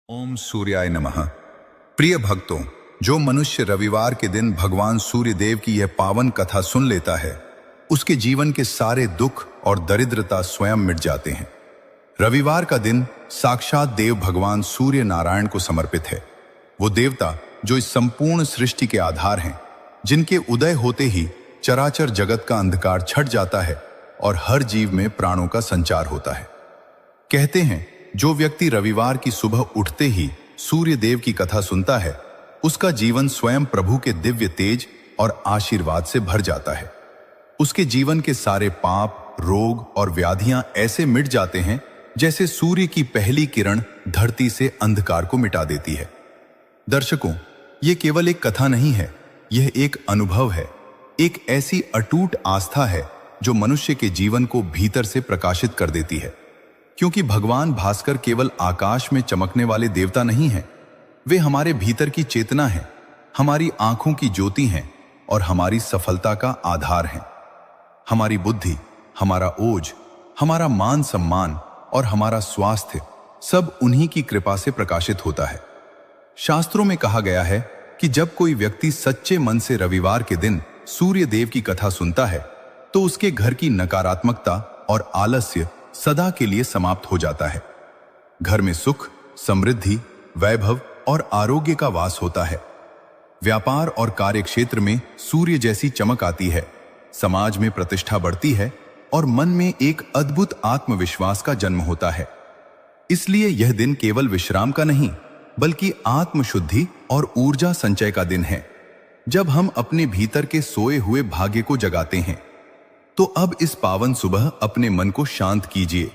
ओम सूर्याय नमः। प्रिय भक्तों, जो मनुष्य रविवार के दिन भगवान सूर्य देव की यह पावन कथा सुन लेता है, उसके जीवन के सारे दुख और दरिद्रता स्वयं मिट जाते हैं। रविवार का दिन साक्षात देव भगवान सूर्य नारायण को समर्पित है। वो देवता जो इस संपूर्ण सृष्टि के आधार हैं, जिनके उदय होते ही चराचर जगत का अंधकार छट जाता है और हर जीव में प्राणों का संचार होता है। कहते हैं, जो व्यक्ति रविवार की सुबह उठते ही सूर्य देव की कथा सुनता है, उसका जीवन स्वयं प्रभु के दिव्य तेज और आशीर्वाद से भर जाता है। उसके जीवन के सारे पाप, रोग और व्याधियां ऐसे मिट जाते हैं जैसे सूर्य की पहली किरण धरती से अंधकार को मिटा देती है। दर्शकों, ये केवल एक कथा नहीं है, यह एक अनुभव है, एक ऐसी अटूट आस्था है जो मनुष्य के जीवन को भीतर से प्रकाशित कर देती है। क्योंकि भगवान भास्कर केवल आकाश में चमकने वाले देवता नहीं हैं, वे हमारे भीतर की चेतना हैं, हमारी आंखों की ज्योति हैं और हमारी सफलता का आधार हैं। हमारी बुद्धि, हमारा ओज, हमारा मान सम्मान और हमारा स्वास्थ्य सब उन्हीं की कृपा से प्रकाशित होता है। शास्त्रों में कहा गया है कि जब कोई व्यक्ति सच्चे मन से रविवार के दिन सूर्य देव की कथा सुनता है, तो उसके घर की नकारात्मकता और आलस्य सदा के लिए समाप्त हो जाता है। घर में सुख, समृद्धि, वैभव और आरोग्य का वास होता है। व्यापार और कार्य क्षेत्र में सूर्य जैसी चमक आती है, समाज में प्रतिष्ठा बढ़ती है और मन में एक अद्भुत आत्मविश्वास का जन्म होता है। इसलिए यह दिन केवल विश्राम का नहीं, बल्कि आत्मशुद्धि और ऊर्जा संचय का दिन है। जब हम अपने भीतर के सोए हुए भाग्य को जगाते हैं, तो अब इस पावन सुबह अपने मन को शांत कीजिए,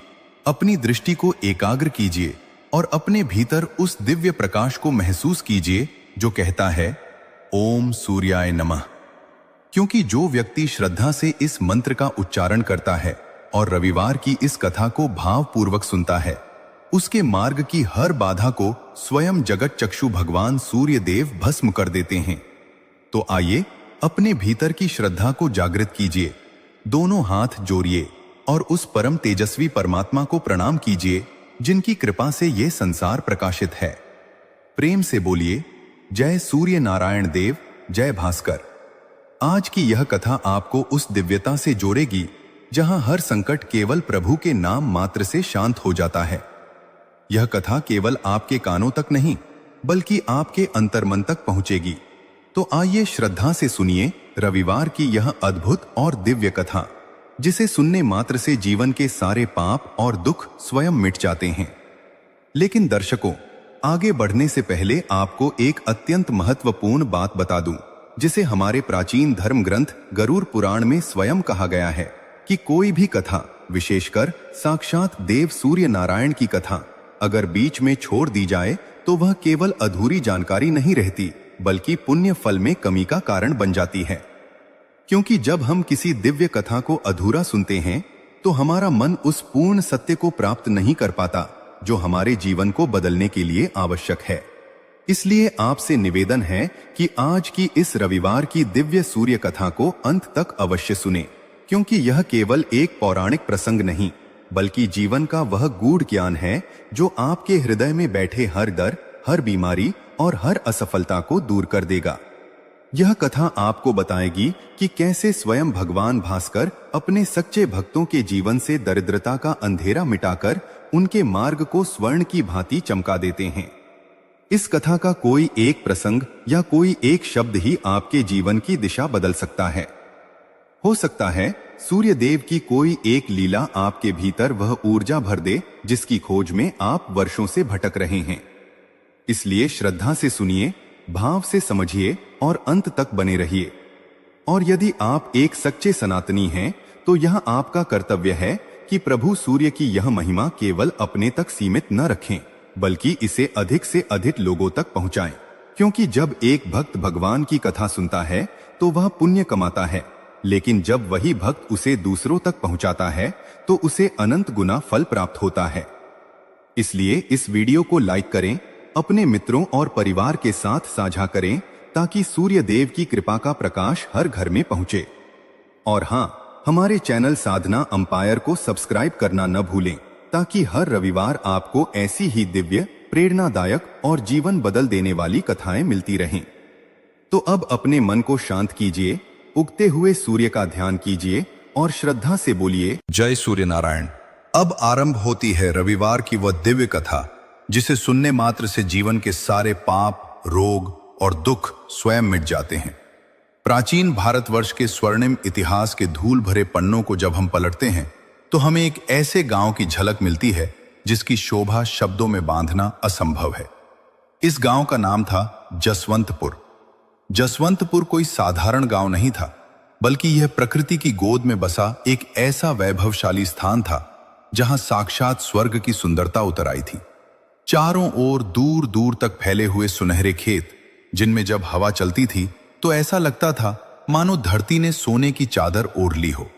अपनी दृष्टि को एकाग्र कीजिए और अपने भीतर उस दिव्य प्रकाश को महसूस कीजिए जो कहता है, ओम सूर्याय नमः। क्योंकि जो व्यक्ति श्रद्धा से इस मंत्र का उच्चारण करता है और रविवार की इस कथा को भावपूर्वक सुनता है, उसके मार्ग की हर बाधा को स्वयं जगत चक्षु भगवान सूर्य देव भस्म कर देते हैं। तो आइए अपने भीतर की श्रद्धा को जागृत कीजिए, दोनों हाथ जोड़िए और उस परम तेजस्वी परमात्मा को प्रणाम कीजिए जिनकी कृपा से यह संसार प्रकाशित है। प्रेम से बोलिए, जय सूर्य नारायण देव, जय भास्कर। आज की यह कथा आपको उस दिव्यता से जोड़ेगी जहां हर संकट केवल प्रभु के नाम मात्र से शांत हो जाता है। यह कथा केवल आपके कानों तक नहीं, बल्कि आपके अंतर्मन तक पहुंचेगी। तो आइए श्रद्धा से सुनिए रविवार की यह अद्भुत और दिव्य कथा, जिसे सुनने मात्र से जीवन के सारे पाप और दुख स्वयं मिट जाते हैं। लेकिन दर्शकों, आगे बढ़ने से पहले आपको एक अत्यंत महत्वपूर्ण बात बता दूं, जिसे हमारे प्राचीन धर्म ग्रंथ गरुड़ पुराण में स्वयं कहा गया है कि कोई भी कथा, विशेषकर साक्षात देव सूर्य नारायण की कथा, अगर बीच में छोड़ दी जाए तो वह केवल अधूरी जानकारी नहीं रहती, बल्कि पुण्य फल में कमी का कारण बन जाती है। क्योंकि जब हम किसी दिव्य कथा को अधूरा सुनते हैं, तो हमारा मन उस पूर्ण सत्य को प्राप्त नहीं कर पाता जो हमारे जीवन को बदलने के लिए आवश्यक है। इसलिए आपसे निवेदन है कि आज की इस रविवार की दिव्य सूर्य कथा को अंत तक अवश्य सुने, क्योंकि यह केवल एक पौराणिक प्रसंग नहीं, बल्कि जीवन का वह गूढ़ ज्ञान है जो आपके हृदय में बैठे हर डर, हर बीमारी और हर असफलता को दूर कर देगा। यह कथा आपको बताएगी कि कैसे स्वयं भगवान भास्कर अपने सच्चे भक्तों के जीवन से दरिद्रता का अंधेरा मिटाकर उनके मार्ग को स्वर्ण की भांति चमका देते हैं। इस कथा का कोई एक प्रसंग या कोई एक शब्द ही आपके जीवन की दिशा बदल सकता है। हो सकता है सूर्य देव की कोई एक लीला आपके भीतर वह ऊर्जा भर दे जिसकी खोज में आप वर्षों से भटक रहे हैं। इसलिए श्रद्धा से सुनिए, भाव से समझिए और अंत तक बने रहिए। और यदि आप एक सच्चे सनातनी हैं, तो यह आपका कर्तव्य है कि प्रभु सूर्य की यह महिमा केवल अपने तक सीमित न रखें, बल्कि इसे अधिक से अधिक लोगों तक पहुंचाएं। क्योंकि जब एक भक्त भगवान की कथा सुनता है तो वह पुण्य कमाता है, लेकिन जब वही भक्त उसे दूसरों तक पहुंचाता है तो उसे अनंत गुना फल प्राप्त होता है। इसलिए इस वीडियो को लाइक करें, अपने मित्रों और परिवार के साथ साझा करें, ताकि सूर्य देव की कृपा का प्रकाश हर घर में पहुंचे। और हाँ, हमारे चैनल साधना अंपायर को सब्सक्राइब करना न भूलें, ताकि हर रविवार आपको ऐसी ही दिव्य प्रेरणादायक और जीवन बदल देने वाली कथाएं मिलती रहें। तो अब अपने मन को शांत कीजिए, उगते हुए सूर्य का ध्यान कीजिए और श्रद्धा से बोलिए, जय सूर्य नारायण। अब आरंभ होती है रविवार की वह दिव्य कथा जिसे सुनने मात्र से जीवन के सारे पाप, रोग और दुख स्वयं मिट जाते हैं। प्राचीन भारतवर्ष के स्वर्णिम इतिहास के धूल भरे पन्नों को जब हम पलटते हैं तो हमें एक ऐसे गांव की झलक मिलती है जिसकी शोभा शब्दों में बांधना असंभव है। इस गांव का नाम था जसवंतपुर। जसवंतपुर कोई साधारण गांव नहीं था, बल्कि यह प्रकृति की गोद में बसा एक ऐसा वैभवशाली स्थान था जहां साक्षात स्वर्ग की सुंदरता उतर आई थी। चारों ओर दूर दूर तक फैले हुए सुनहरे खेत, जिनमें जब हवा चलती थी तो ऐसा लगता था मानो धरती ने सोने की चादर ओढ़ ली हो।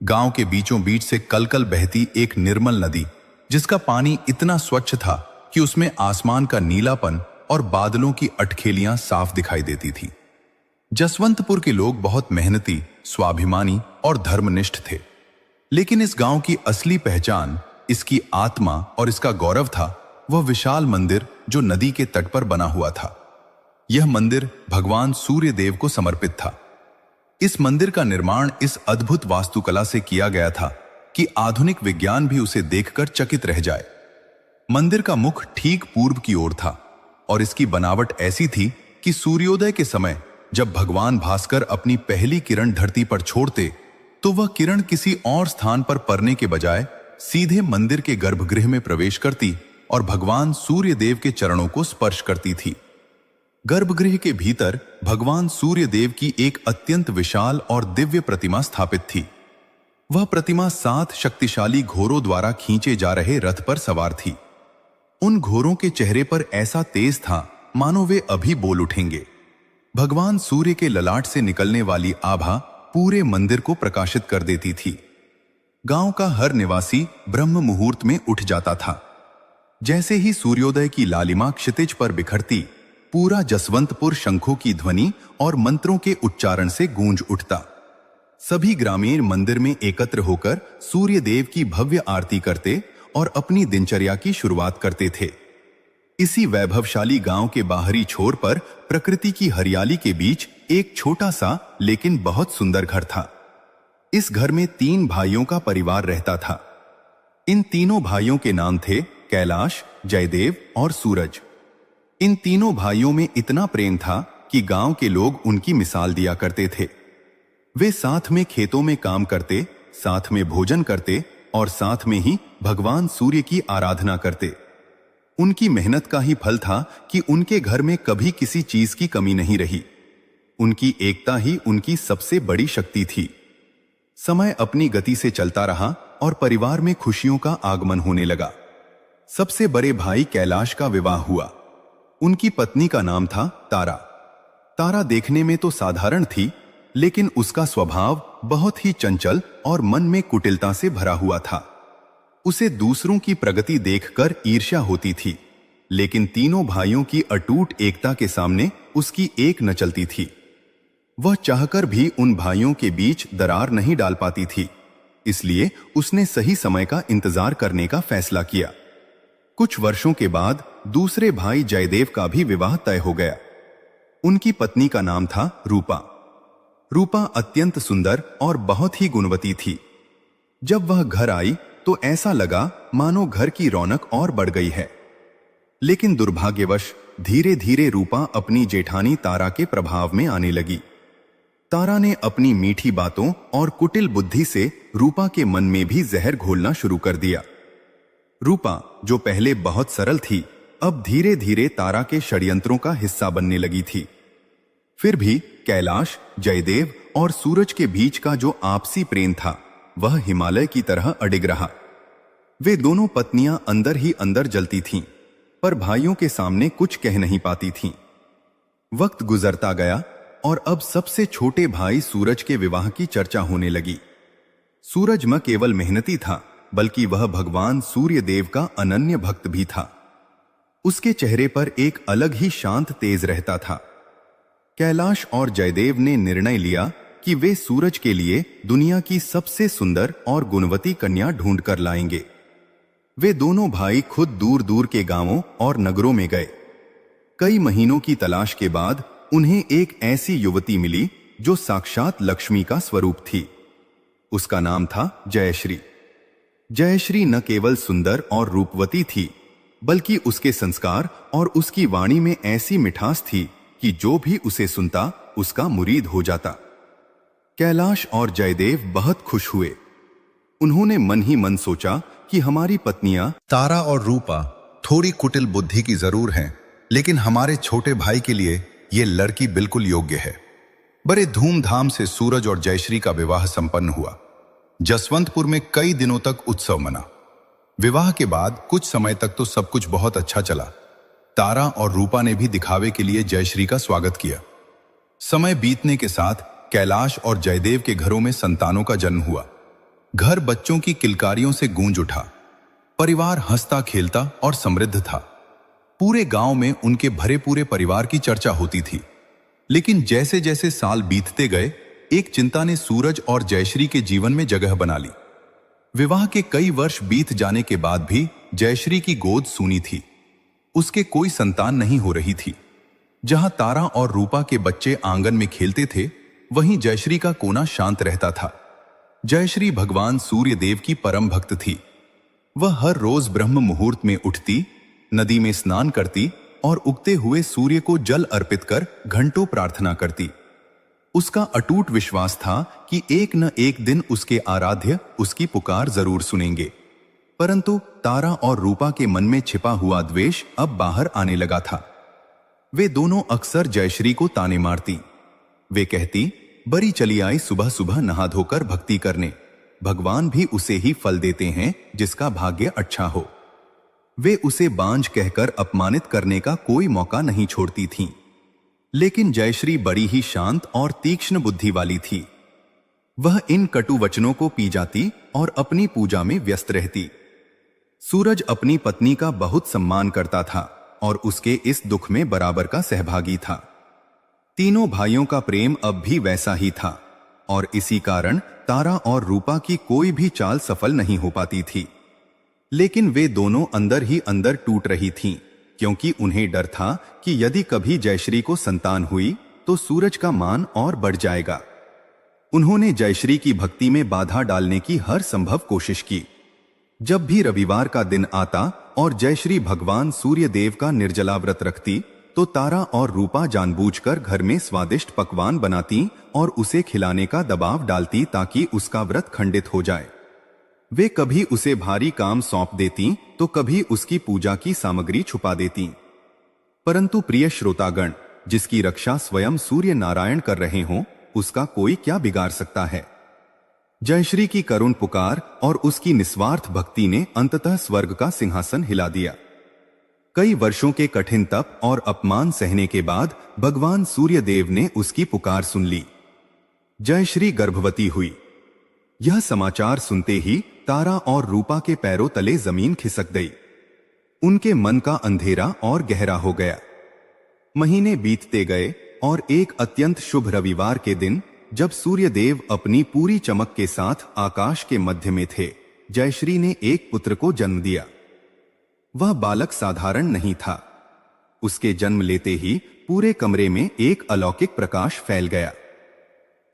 गांव के बीचों बीच से कलकल बहती एक निर्मल नदी, जिसका पानी इतना स्वच्छ था कि उसमें आसमान का नीलापन और बादलों की अटखेलियां साफ दिखाई देती थी। जसवंतपुर के लोग बहुत मेहनती, स्वाभिमानी और धर्मनिष्ठ थे, लेकिन इस गांव की असली पहचान, इसकी आत्मा और इसका गौरव था वह विशाल मंदिर जो नदी के तट पर बना हुआ था। यह मंदिर भगवान सूर्य देव को समर्पित था। इस मंदिर का निर्माण इस अद्भुत वास्तुकला से किया गया था कि आधुनिक विज्ञान भी उसे देखकर चकित रह जाए। मंदिर का मुख ठीक पूर्व की ओर था और इसकी बनावट ऐसी थी कि सूर्योदय के समय जब भगवान भास्कर अपनी पहली किरण धरती पर छोड़ते तो वह किरण किसी और स्थान पर पड़ने के बजाय सीधे मंदिर के गर्भगृह में प्रवेश करती और भगवान सूर्य देव के चरणों को स्पर्श करती थी। गर्भगृह के भीतर भगवान सूर्य देव की एक अत्यंत विशाल और दिव्य प्रतिमा स्थापित थी। वह प्रतिमा 7 शक्तिशाली घोड़ों द्वारा खींचे जा रहे रथ पर सवार थी। उन घोड़ों के चेहरे पर ऐसा तेज था मानो वे अभी बोल उठेंगे। भगवान सूर्य के ललाट से निकलने वाली आभा पूरे मंदिर को प्रकाशित कर देती थी। गांव का हर निवासी ब्रह्म मुहूर्त में उठ जाता था। जैसे ही सूर्योदय की लालिमा क्षितिज पर बिखरती, पूरा जसवंतपुर शंखों की ध्वनि और मंत्रों के उच्चारण से गूंज उठता। सभी ग्रामीण मंदिर में एकत्र होकर सूर्य देव की भव्य आरती करते और अपनी दिनचर्या की शुरुआत करते थे। इसी वैभवशाली गांव के बाहरी छोर पर प्रकृति की हरियाली के बीच एक छोटा सा लेकिन बहुत सुंदर घर था। इस घर में 3 भाइयों का परिवार रहता था। इन तीनों भाइयों के नाम थे कैलाश, जयदेव और सूरज। इन तीनों भाइयों में इतना प्रेम था कि गांव के लोग उनकी मिसाल दिया करते थे। वे साथ में खेतों में काम करते, साथ में भोजन करते और साथ में ही भगवान सूर्य की आराधना करते। उनकी मेहनत का ही फल था कि उनके घर में कभी किसी चीज की कमी नहीं रही। उनकी एकता ही उनकी सबसे बड़ी शक्ति थी। समय अपनी गति से चलता रहा और परिवार में खुशियों का आगमन होने लगा। सबसे बड़े भाई कैलाश का विवाह हुआ। उनकी पत्नी का नाम था तारा। तारा देखने में तो साधारण थी, लेकिन उसका स्वभाव बहुत ही चंचल और मन में कुटिलता से भरा हुआ था। उसे दूसरों की प्रगति देखकर ईर्ष्या होती थी, लेकिन तीनों भाइयों की अटूट एकता के सामने उसकी एक न चलती थी। वह चाहकर भी उन भाइयों के बीच दरार नहीं डाल पाती थी, इसलिए उसने सही समय का इंतजार करने का फैसला किया। कुछ वर्षों के बाद दूसरे भाई जयदेव का भी विवाह तय हो गया। उनकी पत्नी का नाम था रूपा। रूपा अत्यंत सुंदर और बहुत ही गुणवती थी। जब वह घर आई तो ऐसा लगा मानो घर की रौनक और बढ़ गई है। लेकिन दुर्भाग्यवश धीरे धीरे रूपा अपनी जेठानी तारा के प्रभाव में आने लगी। तारा ने अपनी मीठी बातों और कुटिल बुद्धि से रूपा के मन में भी जहर घोलना शुरू कर दिया। रूपा, जो पहले बहुत सरल थी, अब धीरे धीरे तारा के षड्यंत्रों का हिस्सा बनने लगी थी। फिर भी कैलाश, जयदेव और सूरज के बीच का जो आपसी प्रेम था वह हिमालय की तरह अडिग रहा। वे दोनों पत्नियां अंदर ही अंदर जलती थीं, पर भाइयों के सामने कुछ कह नहीं पाती थीं। वक्त गुजरता गया और अब सबसे छोटे भाई सूरज के विवाह की चर्चा होने लगी। सूरज न केवल मेहनती था, बल्कि वह भगवान सूर्य देव का अनन्य भक्त भी था। उसके चेहरे पर एक अलग ही शांत तेज रहता था। कैलाश और जयदेव ने निर्णय लिया कि वे सूरज के लिए दुनिया की सबसे सुंदर और गुणवती कन्या ढूंढ कर लाएंगे। वे दोनों भाई खुद दूर दूर के गांवों और नगरों में गए। कई महीनों की तलाश के बाद उन्हें एक ऐसी युवती मिली जो साक्षात लक्ष्मी का स्वरूप थी। उसका नाम था जयश्री। जयश्री न केवल सुंदर और रूपवती थी, बल्कि उसके संस्कार और उसकी वाणी में ऐसी मिठास थी कि जो भी उसे सुनता उसका मुरीद हो जाता। कैलाश और जयदेव बहुत खुश हुए। उन्होंने मन ही मन सोचा कि हमारी पत्नियां तारा और रूपा थोड़ी कुटिल बुद्धि की जरूर हैं, लेकिन हमारे छोटे भाई के लिए यह लड़की बिल्कुल योग्य है। बड़े धूमधाम से सूरज और जयश्री का विवाह संपन्न हुआ। जसवंतपुर में कई दिनों तक उत्सव मना। विवाह के बाद कुछ समय तक तो सब कुछ बहुत अच्छा चला। तारा और रूपा ने भी दिखावे के लिए जयश्री का स्वागत किया। समय बीतने के साथ कैलाश और जयदेव के घरों में संतानों का जन्म हुआ। घर बच्चों की किलकारियों से गूंज उठा। परिवार हंसता खेलता और समृद्ध था। पूरे गांव में उनके भरे पूरे परिवार की चर्चा होती थी। लेकिन जैसे जैसे साल बीतते गए, एक चिंता ने सूरज और जयश्री के जीवन में जगह बना ली। विवाह के कई वर्ष बीत जाने के बाद भी जयश्री की गोद सूनी थी। उसके कोई संतान नहीं हो रही थी। जहां तारा और रूपा के बच्चे आंगन में खेलते थे, वहीं जयश्री का कोना शांत रहता था। जयश्री भगवान सूर्य देव की परम भक्त थी। वह हर रोज ब्रह्म मुहूर्त में उठती, नदी में स्नान करती और उगते हुए सूर्य को जल अर्पित कर घंटों प्रार्थना करती। उसका अटूट विश्वास था कि एक न एक दिन उसके आराध्य उसकी पुकार जरूर सुनेंगे। परंतु तारा और रूपा के मन में छिपा हुआ द्वेष अब बाहर आने लगा था। वे दोनों अक्सर जयश्री को ताने मारती। वे कहती, बड़ी चली आई सुबह सुबह नहा धोकर भक्ति करने। भगवान भी उसे ही फल देते हैं जिसका भाग्य अच्छा हो। वे उसे बांझ कहकर अपमानित करने का कोई मौका नहीं छोड़ती थीं। लेकिन जयश्री बड़ी ही शांत और तीक्ष्ण बुद्धि वाली थी। वह इन कटु वचनों को पी जाती और अपनी पूजा में व्यस्त रहती। सूरज अपनी पत्नी का बहुत सम्मान करता था और उसके इस दुख में बराबर का सहभागी था। तीनों भाइयों का प्रेम अब भी वैसा ही था और इसी कारण तारा और रूपा की कोई भी चाल सफल नहीं हो पाती थी। लेकिन वे दोनों अंदर ही अंदर टूट रही थीं, क्योंकि उन्हें डर था कि यदि कभी जयश्री को संतान हुई तो सूरज का मान और बढ़ जाएगा। उन्होंने जयश्री की भक्ति में बाधा डालने की हर संभव कोशिश की। जब भी रविवार का दिन आता और जयश्री भगवान सूर्य देव का निर्जला व्रत रखती, तो तारा और रूपा जानबूझकर घर में स्वादिष्ट पकवान बनाती और उसे खिलाने का दबाव डालती ताकि उसका व्रत खंडित हो जाए। वे कभी उसे भारी काम सौंप देती तो कभी उसकी पूजा की सामग्री छुपा देती। परंतु प्रिय श्रोतागण, जिसकी रक्षा स्वयं सूर्य नारायण कर रहे हों, उसका कोई क्या बिगाड़ सकता है। जयश्री की करुण पुकार और उसकी निस्वार्थ भक्ति ने अंततः स्वर्ग का सिंहासन हिला दिया। कई वर्षों के कठिन तप और अपमान सहने के बाद भगवान सूर्य देव ने उसकी पुकार सुन ली। जयश्री गर्भवती हुई। यह समाचार सुनते ही तारा और रूपा के पैरों तले जमीन खिसक गई। उनके मन का अंधेरा और गहरा हो गया। महीने बीतते गए और एक अत्यंत शुभ रविवार के दिन, जब सूर्यदेव अपनी पूरी चमक के साथ आकाश के मध्य में थे, जयश्री ने एक पुत्र को जन्म दिया। वह बालक साधारण नहीं था। उसके जन्म लेते ही पूरे कमरे में एक अलौकिक प्रकाश फैल गया।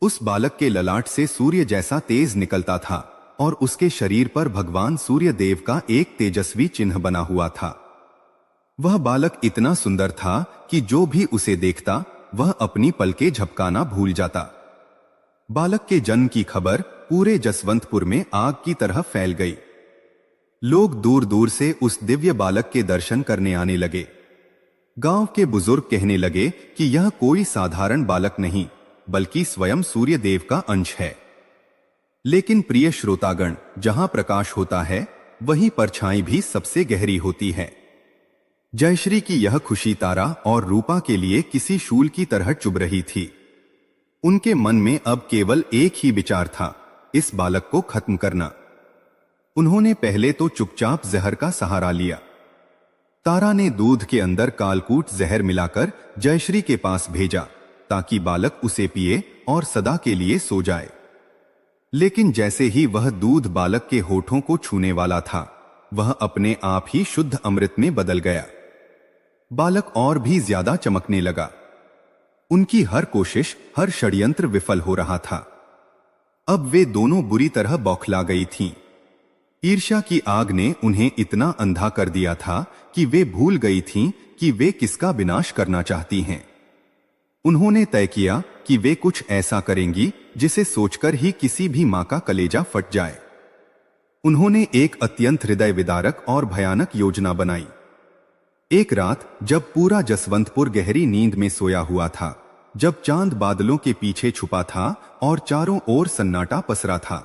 उस बालक के ललाट से सूर्य जैसा तेज निकलता था और उसके शरीर पर भगवान सूर्य देव का एक तेजस्वी चिन्ह बना हुआ था। वह बालक इतना सुंदर था कि जो भी उसे देखता वह अपनी पलकें झपकाना भूल जाता। बालक के जन्म की खबर पूरे जसवंतपुर में आग की तरह फैल गई। लोग दूर दूर से उस दिव्य बालक के दर्शन करने आने लगे। गांव के बुजुर्ग कहने लगे कि यह कोई साधारण बालक नहीं, बल्कि स्वयं सूर्य देव का अंश है। लेकिन प्रिय श्रोतागण, जहां प्रकाश होता है वहीं परछाई भी सबसे गहरी होती है। जयश्री की यह खुशी तारा और रूपा के लिए किसी शूल की तरह चुभ रही थी। उनके मन में अब केवल एक ही विचार था, इस बालक को खत्म करना। उन्होंने पहले तो चुपचाप जहर का सहारा लिया। तारा ने दूध के अंदर कालकूट जहर मिलाकर जयश्री के पास भेजा ताकि बालक उसे पिए और सदा के लिए सो जाए। लेकिन जैसे ही वह दूध बालक के होठों को छूने वाला था, वह अपने आप ही शुद्ध अमृत में बदल गया। बालक और भी ज्यादा चमकने लगा। उनकी हर कोशिश, हर षड्यंत्र विफल हो रहा था। अब वे दोनों बुरी तरह बौखला गई थीं। ईर्ष्या की आग ने उन्हें इतना अंधा कर दिया था कि वे भूल गई थीं कि वे किसका विनाश करना चाहती हैं। उन्होंने तय किया कि वे कुछ ऐसा करेंगी जिसे सोचकर ही किसी भी मां का कलेजा फट जाए। उन्होंने एक अत्यंत हृदय विदारक और भयानक योजना बनाई। एक रात जब पूरा जसवंतपुर गहरी नींद में सोया हुआ था, जब चांद बादलों के पीछे छुपा था और चारों ओर सन्नाटा पसरा था,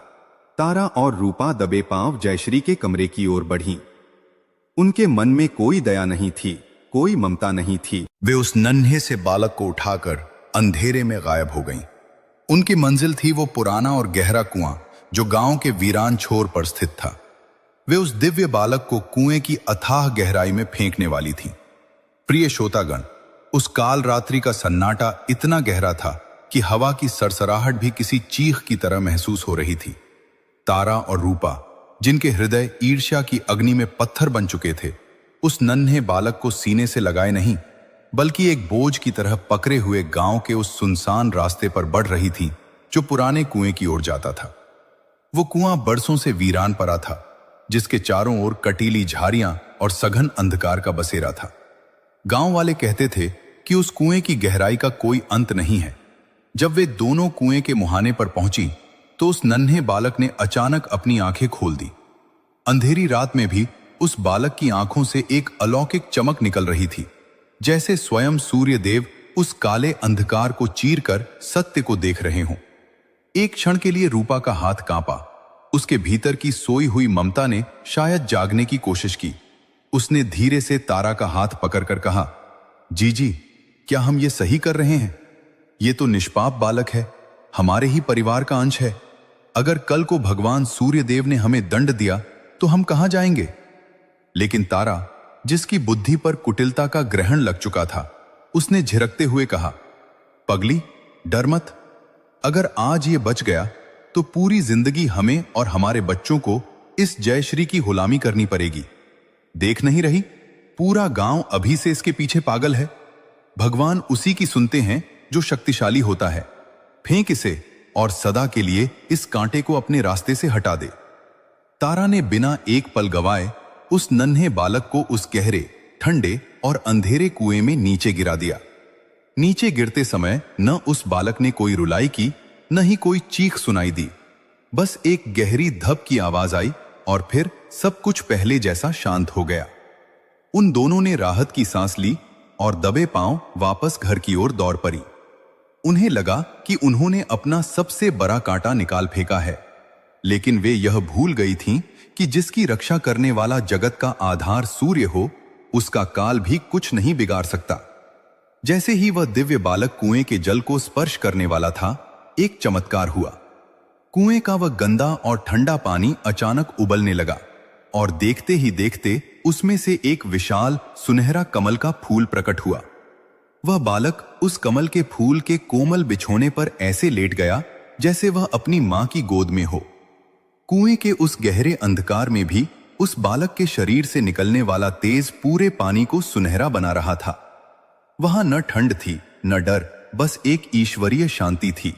तारा और रूपा दबे पांव जयश्री के कमरे की ओर बढ़ीं। उनके मन में कोई दया नहीं थी, कोई ममता नहीं थी। वे उस नन्हे से बालक को उठाकर अंधेरे में गायब हो गईं। उनकी मंजिल थी वो पुराना और गहरा कुआं जो गांव के वीरान छोर पर स्थित था। वे उस दिव्य बालक को कुएं की अथाह गहराई में फेंकने वाली थीं। प्रिय श्रोतागण, उस काल रात्रि का सन्नाटा इतना गहरा था कि हवा की सरसराहट भी किसी चीख की तरह महसूस हो रही थी। तारा और रूपा, जिनके हृदय ईर्ष्या की अग्नि में पत्थर बन चुके थे, उस नन्हे बालक को सीने से लगाए नहीं, बल्कि एक बोझ की तरह पकड़े हुए गांव के उस सुनसान रास्ते पर बढ़ रही थीं जो पुराने कुएं की ओर जाता था। वो कुआं बरसों से वीरान पड़ा था, जिसके चारों ओर कटीली झाड़ियां और सघन अंधकार का बसेरा था। गांव वाले कहते थे कि उस कुएं की गहराई का कोई अंत नहीं है। जब वे दोनों कुएं के मुहाने पर पहुंची तो उस नन्हे बालक ने अचानक अपनी आंखें खोल दी। अंधेरी रात में भी उस बालक की आंखों से एक अलौकिक चमक निकल रही थी, जैसे स्वयं सूर्य देव उस काले अंधकार को चीरकर सत्य को देख रहे हों। एक क्षण के लिए रूपा का हाथ कांपा। उसके भीतर की सोई हुई ममता ने शायद जागने की कोशिश की। उसने धीरे से तारा का हाथ पकड़कर कहा, जीजी, क्या हम ये सही कर रहे हैं? ये तो निष्पाप बालक है, हमारे ही परिवार का अंश है। अगर कल को भगवान सूर्य देव ने हमें दंड दिया तो हम कहां जाएंगे? लेकिन तारा, जिसकी बुद्धि पर कुटिलता का ग्रहण लग चुका था, उसने झिरकते हुए कहा, पगली, डर मत। अगर आज ये बच गया तो पूरी जिंदगी हमें और हमारे बच्चों को इस जयश्री की गुलामी करनी पड़ेगी। देख नहीं रही, पूरा गांव अभी से इसके पीछे पागल है। भगवान उसी की सुनते हैं जो शक्तिशाली होता है। फेंक इसे और सदा के लिए इस कांटे को अपने रास्ते से हटा दे। तारा ने बिना एक पल गवाए उस नन्हे बालक को उस गहरे, ठंडे और अंधेरे कुएं में नीचे गिरा दिया। नीचे गिरते समय न उस बालक ने कोई रुलाई की, न ही कोई चीख सुनाई दी। बस एक गहरी धप की आवाज आई और फिर सब कुछ पहले जैसा शांत हो गया। उन दोनों ने राहत की सांस ली और दबे पांव वापस घर की ओर दौड़ पड़ी। उन्हें लगा कि उन्होंने अपना सबसे बड़ा कांटा निकाल फेंका है, लेकिन वे यह भूल गई थीं कि जिसकी रक्षा करने वाला जगत का आधार सूर्य हो, उसका काल भी कुछ नहीं बिगाड़ सकता। जैसे ही वह दिव्य बालक कुएं के जल को स्पर्श करने वाला था, एक चमत्कार हुआ। कुएं का वह गंदा और ठंडा पानी अचानक उबलने लगा और देखते ही देखते उसमें से एक विशाल सुनहरा कमल का फूल प्रकट हुआ। वह बालक उस कमल के फूल के कोमल बिछोने पर ऐसे लेट गया जैसे वह अपनी मां की गोद में हो। कुएं के उस गहरे अंधकार में भी उस बालक के शरीर से निकलने वाला तेज पूरे पानी को सुनहरा बना रहा था। वहां न ठंड थी, न डर, बस एक ईश्वरीय शांति थी।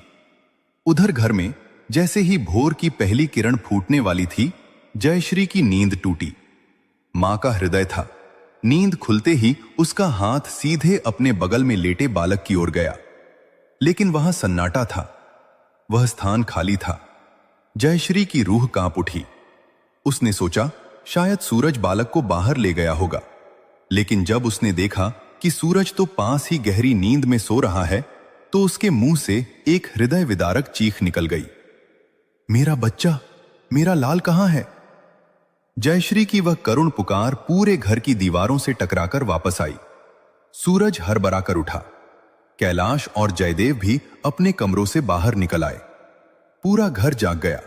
उधर घर में जैसे ही भोर की पहली किरण फूटने वाली थी, जयश्री की नींद टूटी। मां का हृदय था। नींद खुलते ही उसका हाथ सीधे अपने बगल में लेटे बालक की ओर गया, लेकिन वहां सन्नाटा था। वह स्थान खाली था। जयश्री की रूह कांप उठी। उसने सोचा शायद सूरज बालक को बाहर ले गया होगा, लेकिन जब उसने देखा कि सूरज तो पास ही गहरी नींद में सो रहा है, तो उसके मुंह से एक हृदय विदारक चीख निकल गई, मेरा बच्चा, मेरा लाल कहां है? जयश्री की वह करुण पुकार पूरे घर की दीवारों से टकराकर वापस आई। सूरज हरबराकर उठा। कैलाश और जयदेव भी अपने कमरों से बाहर निकल आए। पूरा घर जाग गया।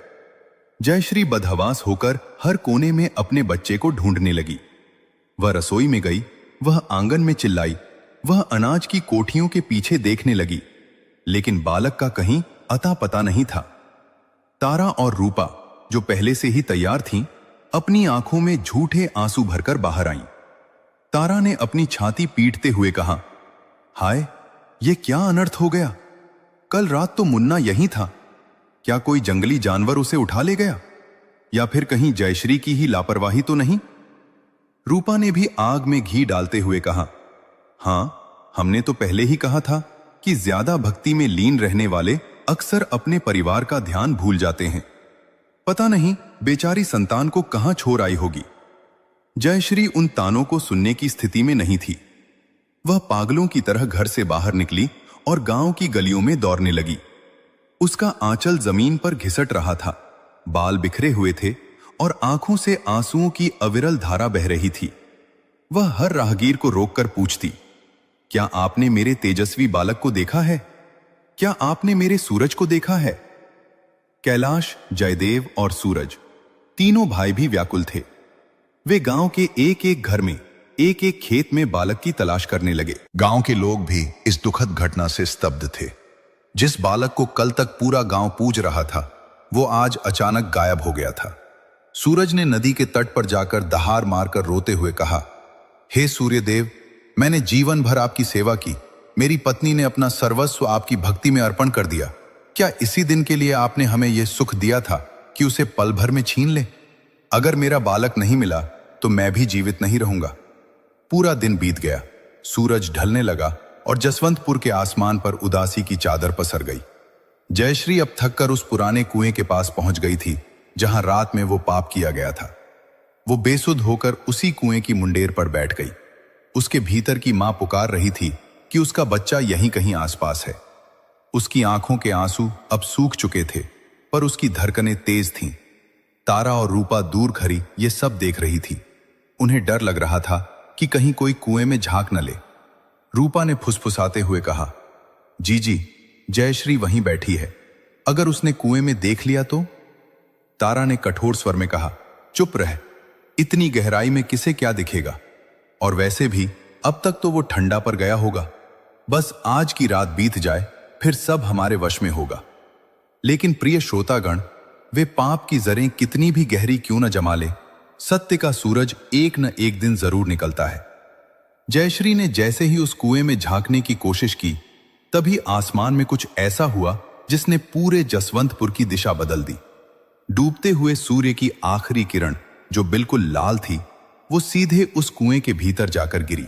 जयश्री बदहवास होकर हर कोने में अपने बच्चे को ढूंढने लगी। वह रसोई में गई, वह आंगन में चिल्लाई, वह अनाज की कोठियों के पीछे देखने लगी, लेकिन बालक का कहीं अता पता नहीं था। तारा और रूपा, जो पहले से ही तैयार थीं, अपनी आंखों में झूठे आंसू भरकर बाहर आईं। तारा ने अपनी छाती पीटते हुए कहा, हाय, ये क्या अनर्थ हो गया? कल रात तो मुन्ना यहीं था। क्या कोई जंगली जानवर उसे उठा ले गया? या फिर कहीं जयश्री की ही लापरवाही तो नहीं? रूपा ने भी आग में घी डालते हुए कहा, हां, हमने तो पहले ही कहा था कि ज्यादा भक्ति में लीन रहने वाले अक्सर अपने परिवार का ध्यान भूल जाते हैं। पता नहीं बेचारी संतान को कहां छोड़ आई होगी। जयश्री उन तानों को सुनने की स्थिति में नहीं थी। वह पागलों की तरह घर से बाहर निकली और गांव की गलियों में दौड़ने लगी। उसका आंचल जमीन पर घिसट रहा था, बाल बिखरे हुए थे और आंखों से आंसुओं की अविरल धारा बह रही थी। वह हर राहगीर को रोककर पूछती, क्या आपने मेरे तेजस्वी बालक को देखा है? क्या आपने मेरे सूरज को देखा है? कैलाश, जयदेव और सूरज तीनों भाई भी व्याकुल थे। वे गांव के एक एक घर में, एक एक खेत में बालक की तलाश करने लगे। गांव के लोग भी इस दुखद घटना से स्तब्ध थे। जिस बालक को कल तक पूरा गांव पूज रहा था, वो आज अचानक गायब हो गया था। सूरज ने नदी के तट पर जाकर दहाड़ मारकर रोते हुए कहा, हे सूर्यदेव, मैंने जीवन भर आपकी सेवा की। मेरी पत्नी ने अपना सर्वस्व आपकी भक्ति में अर्पण कर दिया। क्या इसी दिन के लिए आपने हमें यह सुख दिया था कि उसे पल भर में छीन ले? अगर मेरा बालक नहीं मिला तो मैं भी जीवित नहीं रहूंगा। पूरा दिन बीत गया, सूरज ढलने लगा और जसवंतपुर के आसमान पर उदासी की चादर पसर गई। जयश्री अब थककर उस पुराने कुएं के पास पहुंच गई थी जहां रात में वो पाप किया गया था। वो बेसुध होकर उसी कुएं की मुंडेर पर बैठ गई। उसके भीतर की मां पुकार रही थी कि उसका बच्चा यहीं कहीं आसपास है। उसकी आंखों के आंसू अब सूख चुके थे, पर उसकी धड़कनें तेज थीं। तारा और रूपा दूर खड़ी ये सब देख रही थी। उन्हें डर लग रहा था कि कहीं कोई कुएं में झांक न ले। रूपा ने फुसफुसाते हुए कहा, जी, जयश्री वहीं बैठी है। अगर उसने कुएं में देख लिया तो? तारा ने कठोर स्वर में कहा, चुप रह, इतनी गहराई में किसे क्या दिखेगा? और वैसे भी अब तक तो वो ठंडा पर गया होगा। बस आज की रात बीत जाए, फिर सब हमारे वश में होगा। लेकिन प्रिय श्रोतागण, वे पाप की जरें कितनी भी गहरी क्यों न जमा ले, सत्य का सूरज एक न एक दिन जरूर निकलता है। जयश्री ने जैसे ही उस कुएं में झांकने की कोशिश की, तभी आसमान में कुछ ऐसा हुआ जिसने पूरे जसवंतपुर की दिशा बदल दी। डूबते हुए सूर्य की आखिरी किरण, जो बिल्कुल लाल थी, वो सीधे उस कुएं के भीतर जाकर गिरी।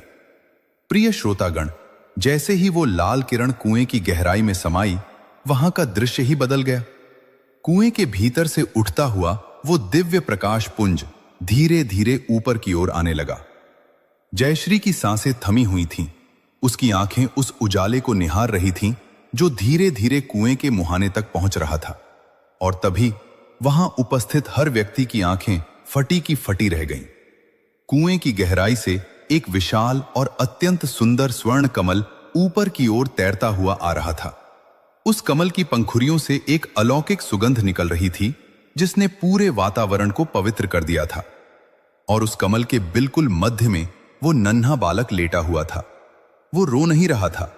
प्रिय श्रोतागण, जैसे ही वो लाल किरण कुएं की गहराई में समाई, वहां का दृश्य ही बदल गया। कुएं के भीतर से उठता हुआ वो दिव्य प्रकाश पुंज धीरे धीरे ऊपर की ओर आने लगा। जयश्री की सांसें थमी हुई थीं। उसकी आंखें उस उजाले को निहार रही थीं जो धीरे धीरे कुएं के मुहाने तक पहुंच रहा था। और तभी वहां उपस्थित हर व्यक्ति की आंखें फटी की फटी रह गईं। कुएं की गहराई से एक विशाल और अत्यंत सुंदर स्वर्ण कमल ऊपर की ओर तैरता हुआ आ रहा था। उस कमल की पंखुड़ियों से एक अलौकिक सुगंध निकल रही थी जिसने पूरे वातावरण को पवित्र कर दिया था। और उस कमल के बिल्कुल मध्य में वो नन्हा बालक लेटा हुआ था। वो रो नहीं रहा था,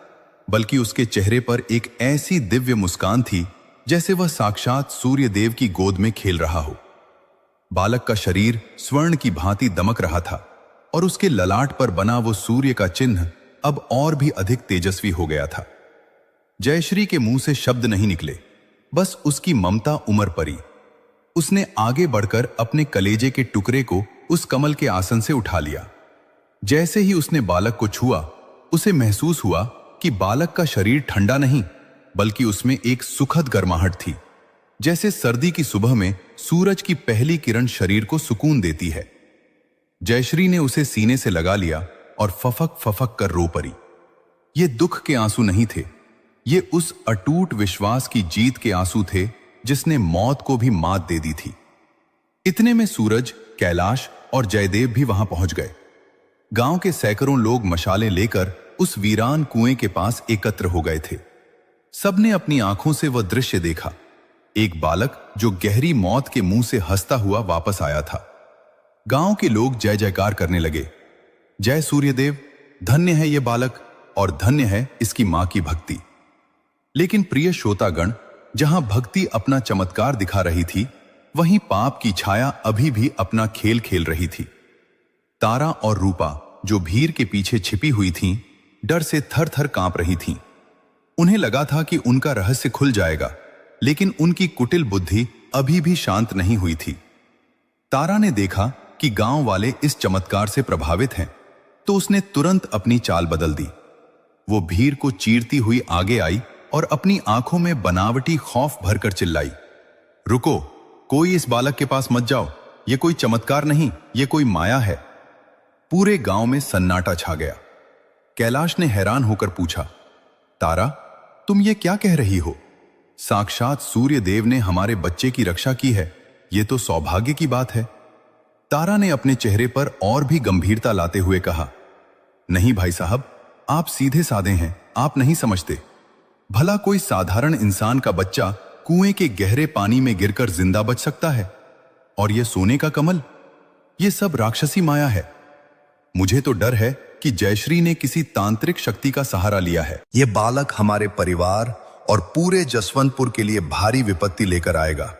बल्कि उसके चेहरे पर एक ऐसी दिव्य मुस्कान थी जैसे वह साक्षात सूर्यदेव की गोद में खेल रहा हो। बालक का शरीर स्वर्ण की भांति दमक रहा था और उसके ललाट पर बना वो सूर्य का चिन्ह अब और भी अधिक तेजस्वी हो गया था। जयश्री के मुंह से शब्द नहीं निकले, बस उसकी ममता उमड़ पड़ी। उसने आगे बढ़कर अपने कलेजे के टुकड़े को उस कमल के आसन से उठा लिया। जैसे ही उसने बालक को छुआ, उसे महसूस हुआ कि बालक का शरीर ठंडा नहीं, बल्कि उसमें एक सुखद गर्माहट थी, जैसे सर्दी की सुबह में सूरज की पहली किरण शरीर को सुकून देती है। जयश्री ने उसे सीने से लगा लिया और फफक फफक कर रो पड़ी। ये दुख के आंसू नहीं थे, ये उस अटूट विश्वास की जीत के आंसू थे जिसने मौत को भी मात दे दी थी। इतने में सूरज, कैलाश और जयदेव भी वहां पहुंच गए। गांव के सैकड़ों लोग मशालें लेकर उस वीरान कुएं के पास एकत्र हो गए थे। सबने अपनी आंखों से वह दृश्य देखा। एक बालक जो गहरी मौत के मुंह से हंसता हुआ वापस आया था। गांव के लोग जय जयकार करने लगे। जय सूर्यदेव, धन्य है ये बालक और धन्य है इसकी मां की भक्ति। लेकिन प्रिय श्रोतागण, जहां भक्ति अपना चमत्कार दिखा रही थी, वहीं पाप की छाया अभी भी अपना खेल खेल रही थी। तारा और रूपा, जो भीड़ के पीछे छिपी हुई थीं, डर से थर थर कांप रही थीं। उन्हें लगा था कि उनका रहस्य खुल जाएगा, लेकिन उनकी कुटिल बुद्धि अभी भी शांत नहीं हुई थी। तारा ने देखा कि गांव वाले इस चमत्कार से प्रभावित हैं, तो उसने तुरंत अपनी चाल बदल दी। वो भीड़ को चीरती हुई आगे आई और अपनी आंखों में बनावटी खौफ भरकर चिल्लाई, रुको, कोई इस बालक के पास मत जाओ, ये कोई चमत्कार नहीं, ये कोई माया है। पूरे गांव में सन्नाटा छा गया। कैलाश ने हैरान होकर पूछा, तारा, तुम ये क्या कह रही हो? साक्षात सूर्य देव ने हमारे बच्चे की रक्षा की है, ये तो सौभाग्य की बात है। तारा ने अपने चेहरे पर और भी गंभीरता लाते हुए कहा, नहीं भाई साहब, आप सीधे साधे हैं, आप नहीं समझते। भला कोई साधारण इंसान का बच्चा कुएं के गहरे पानी में गिरकर जिंदा बच सकता है? और यह सोने का कमल, यह सब राक्षसी माया है। मुझे तो डर है कि जयश्री ने किसी तांत्रिक शक्ति का सहारा लिया है। यह बालक हमारे परिवार और पूरे जसवंतपुर के लिए भारी विपत्ति लेकर आएगा।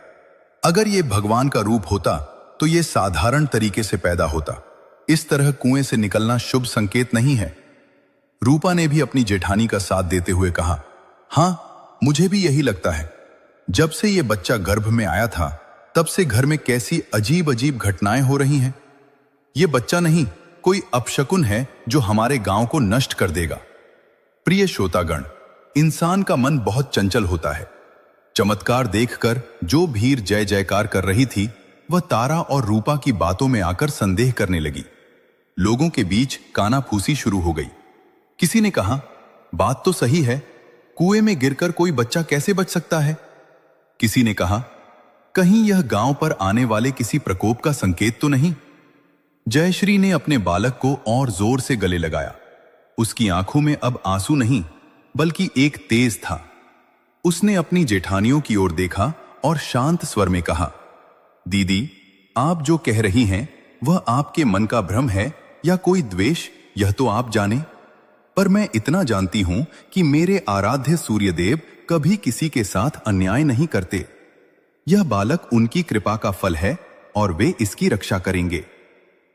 अगर यह भगवान का रूप होता तो यह साधारण तरीके से पैदा होता। इस तरह कुएं से निकलना शुभ संकेत नहीं है। रूपा ने भी अपनी जेठानी का साथ देते हुए कहा, हाँ, मुझे भी यही लगता है। जब से यह बच्चा गर्भ में आया था, तब से घर में कैसी अजीब अजीब घटनाएं हो रही हैं। यह बच्चा नहीं, कोई अपशकुन है जो हमारे गांव को नष्ट कर देगा। प्रिय श्रोतागण, इंसान का मन बहुत चंचल होता है। चमत्कार देखकर जो भीड़ जय जयकार कर रही थी, वह तारा और रूपा की बातों में आकर संदेह करने लगी। लोगों के बीच कानाफूसी शुरू हो गई। किसी ने कहा, बात तो सही है, कुएं में गिरकर कोई बच्चा कैसे बच सकता है? किसी ने कहा, कहीं यह गांव पर आने वाले किसी प्रकोप का संकेत तो नहीं? जयश्री ने अपने बालक को और जोर से गले लगाया। उसकी आंखों में अब आंसू नहीं, बल्कि एक तेज था। उसने अपनी जेठानियों की ओर देखा और शांत स्वर में कहा, दीदी, आप जो कह रही हैं वह आपके मन का भ्रम है या कोई द्वेष, यह तो आप जाने। पर मैं इतना जानती हूं कि मेरे आराध्य सूर्यदेव कभी किसी के साथ अन्याय नहीं करते। यह बालक उनकी कृपा का फल है और वे इसकी रक्षा करेंगे।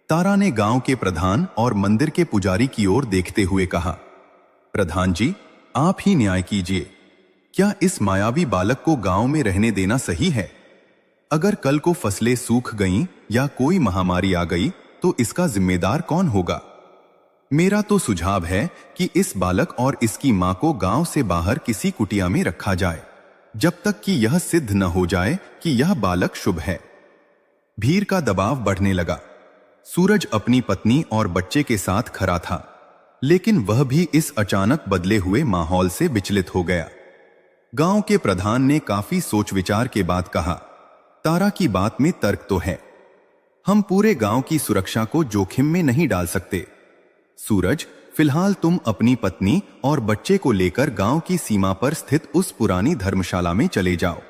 तारा ने गांव के प्रधान और मंदिर के पुजारी की ओर देखते हुए कहा, प्रधान जी, आप ही न्याय कीजिए। क्या इस मायावी बालक को गांव में रहने देना सही है? अगर कल को फसलें सूख गईं या कोई महामारी आ गई तो इसका जिम्मेदार कौन होगा? मेरा तो सुझाव है कि इस बालक और इसकी मां को गांव से बाहर किसी कुटिया में रखा जाए, जब तक कि यह सिद्ध न हो जाए कि यह बालक शुभ है। भीड़ का दबाव बढ़ने लगा। सूरज अपनी पत्नी और बच्चे के साथ खड़ा था, लेकिन वह भी इस अचानक बदले हुए माहौल से विचलित हो गया। गांव के प्रधान ने काफी सोच विचार के बाद कहा, तारा की बात में तर्क तो है। हम पूरे गांव की सुरक्षा को जोखिम में नहीं डाल सकते। सूरज, फिलहाल तुम अपनी पत्नी और बच्चे को लेकर गांव की सीमा पर स्थित उस पुरानी धर्मशाला में चले जाओ।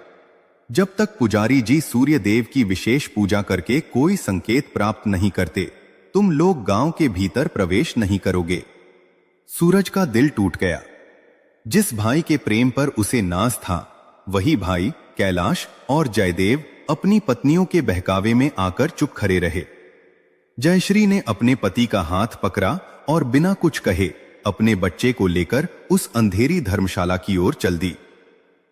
जब तक पुजारी जी सूर्य देव की विशेष पूजा करके कोई संकेत प्राप्त नहीं करते, तुम लोग गांव के भीतर प्रवेश नहीं करोगे। सूरज का दिल टूट गया। जिस भाई के प्रेम पर उसे नाज था, वही भाई कैलाश और जयदेव अपनी पत्नियों के बहकावे में आकर चुप खड़े रहे। जयश्री ने अपने पति का हाथ पकड़ा और बिना कुछ कहे अपने बच्चे को लेकर उस अंधेरी धर्मशाला की ओर चल दी।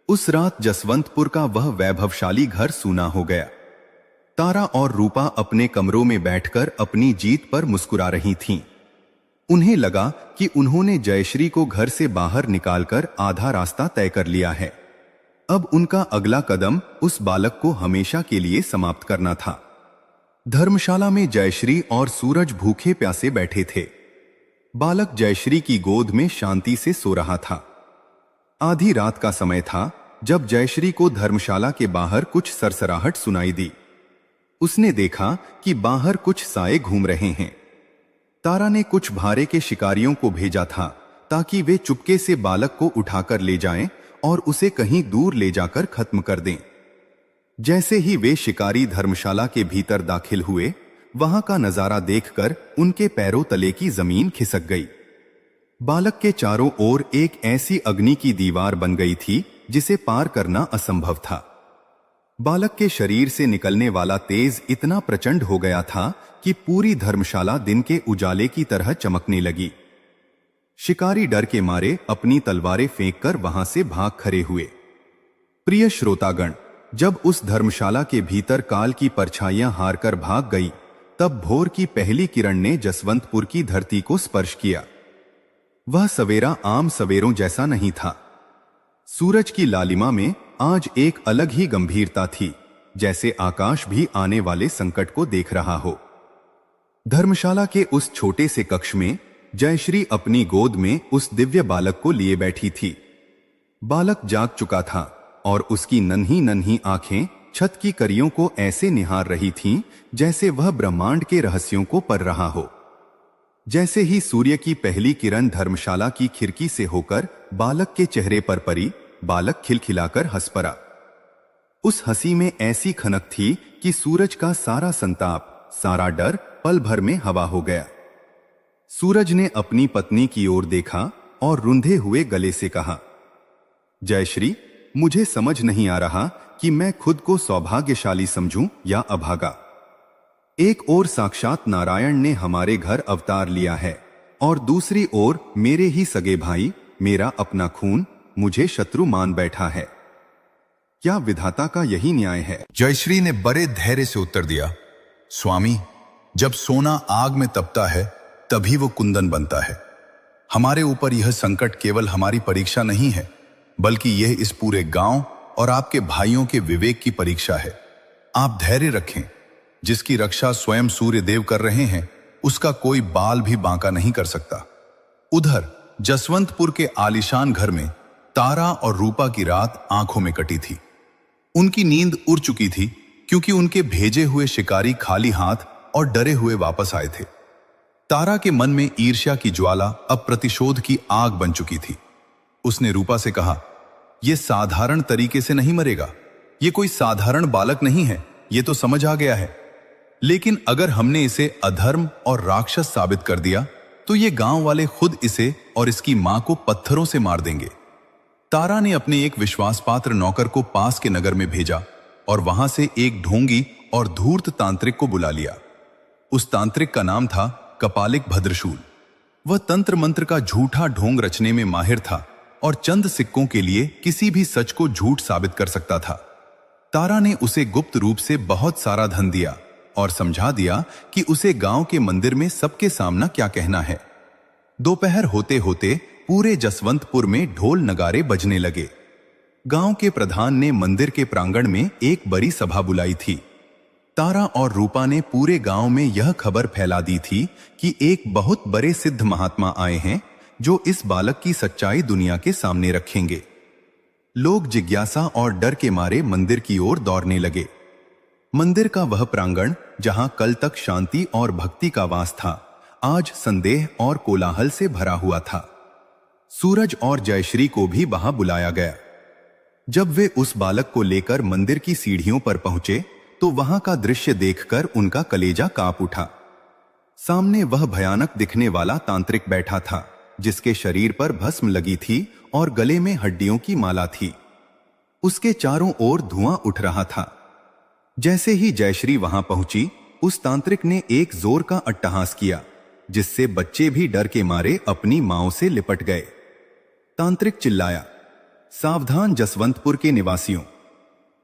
उस रात जसवंतपुर का वह वैभवशाली घर सूना हो गया। तारा और रूपा अपने कमरों में बैठकर अपनी जीत पर मुस्कुरा रही थीं। उन्हें लगा कि उन्होंने जयश्री को घर से बाहर निकालकर आधा रास्ता तय कर लिया है। अब उनका अगला कदम उस बालक को हमेशा के लिए समाप्त करना था। धर्मशाला में जयश्री और सूरज भूखे प्यासे बैठे थे। बालक जयश्री की गोद में शांति से सो रहा था। आधी रात का समय था जब जयश्री को धर्मशाला के बाहर कुछ सरसराहट सुनाई दी। उसने देखा कि बाहर कुछ साए घूम रहे हैं। तारा ने कुछ भारे के शिकारियों को भेजा था ताकि वे चुपके से बालक को उठाकर ले जाएं और उसे कहीं दूर ले जाकर खत्म कर दें। जैसे ही वे शिकारी धर्मशाला के भीतर दाखिल हुए, वहां का नजारा देखकर उनके पैरों तले की जमीन खिसक गई। बालक के चारों ओर एक ऐसी अग्नि की दीवार बन गई थी जिसे पार करना असंभव था। बालक के शरीर से निकलने वाला तेज इतना प्रचंड हो गया था कि पूरी धर्मशाला दिन के उजाले की तरह चमकने लगी। शिकारी डर के मारे अपनी तलवारें फेंककर वहां से भाग खड़े हुए। प्रिय श्रोतागण, जब उस धर्मशाला के भीतर काल की परछाइयां हारकर भाग गई, तब भोर की पहली किरण ने जसवंतपुर की धरती को स्पर्श किया। वह सवेरा आम सवेरों जैसा नहीं था। सूरज की लालिमा में आज एक अलग ही गंभीरता थी, जैसे आकाश भी आने वाले संकट को देख रहा हो। धर्मशाला के उस छोटे से कक्ष में जयश्री अपनी गोद में उस दिव्य बालक को लिए बैठी थी। बालक जाग चुका था और उसकी नन्ही नन्ही आंखें छत की करियों को ऐसे निहार रही थीं जैसे वह ब्रह्मांड के रहस्यों को पढ़ रहा हो। जैसे ही सूर्य की पहली किरण धर्मशाला की खिड़की से होकर बालक के चेहरे पर पड़ी, बालक खिलखिलाकर हंस पड़ा। उस हंसी में ऐसी खनक थी कि सूरज का सारा संताप, सारा डर पल भर में हवा हो गया। सूरज ने अपनी पत्नी की ओर देखा और रुंधे हुए गले से कहा, जयश्री, मुझे समझ नहीं आ रहा कि मैं खुद को सौभाग्यशाली समझूं या अभागा। एक ओर साक्षात नारायण ने हमारे घर अवतार लिया है और दूसरी ओर मेरे ही सगे भाई, मेरा अपना खून, मुझे शत्रु मान बैठा है। क्या विधाता का यही न्याय है? जयश्री ने बड़े धैर्य से उत्तर दिया, स्वामी, जब सोना आग में तपता है तभी वो कुंदन बनता है। हमारे ऊपर यह संकट केवल हमारी परीक्षा नहीं है, बल्कि यह इस पूरे गांव और आपके भाइयों के विवेक की परीक्षा है। आप धैर्य रखें। जिसकी रक्षा स्वयं सूर्य देव कर रहे हैं, उसका कोई बाल भी बांका नहीं कर सकता। उधर जसवंतपुर के आलीशान घर में तारा और रूपा की रात आंखों में कटी थी। उनकी नींद उड़ चुकी थी क्योंकि उनके भेजे हुए शिकारी खाली हाथ और डरे हुए वापस आए थे। तारा के मन में ईर्ष्या की ज्वाला अब प्रतिशोध की आग बन चुकी थी। उसने रूपा से कहा, यह साधारण तरीके से नहीं मरेगा। यह कोई साधारण बालक नहीं है, यह तो समझ आ गया है। लेकिन अगर हमने इसे अधर्म और राक्षस साबित कर दिया तो ये गांव वाले खुद इसे और इसकी मां को पत्थरों से मार देंगे। तारा ने अपने एक विश्वासपात्र नौकर को पास के नगर में भेजा और वहां से एक ढोंगी और धूर्त तांत्रिक को बुला लिया। उस तांत्रिक का नाम था कपालिक भद्रशूल। वह तंत्र मंत्र का झूठा ढोंग रचने में माहिर था और चंद सिक्कों के लिए किसी भी सच को झूठ साबित कर सकता था। तारा ने उसे गुप्त रूप से बहुत सारा धन दिया और समझा दिया कि उसे गांव के मंदिर में सबके सामना क्या कहना है। दोपहर होते होते पूरे जसवंतपुर में ढोल नगारे बजने लगे। गांव के प्रधान ने मंदिर के प्रांगण में एक बड़ी सभा बुलाई थी। तारा और रूपा ने पूरे गांव में यह खबर फैला दी थी कि एक बहुत बड़े सिद्ध महात्मा आए हैं जो इस बालक की सच्चाई दुनिया के सामने रखेंगे। लोग जिज्ञासा और डर के मारे मंदिर की ओर दौड़ने लगे। मंदिर का वह प्रांगण जहां कल तक शांति और भक्ति का वास था, आज संदेह और कोलाहल से भरा हुआ था। सूरज और जयश्री को भी वहां बुलाया गया। जब वे उस बालक को लेकर मंदिर की सीढ़ियों पर पहुंचे तो वहां का दृश्य देखकर उनका कलेजा कांप उठा। सामने वह भयानक दिखने वाला तांत्रिक बैठा था, जिसके शरीर पर भस्म लगी थी और गले में हड्डियों की माला थी। उसके चारों ओर धुआं उठ रहा था। जैसे ही जयश्री वहां पहुंची, उस तांत्रिक ने एक जोर का अट्टहास किया, जिससे बच्चे भी डर के मारे अपनी मांओं से लिपट गए। तांत्रिक चिल्लाया, सावधान जसवंतपुर के निवासियों,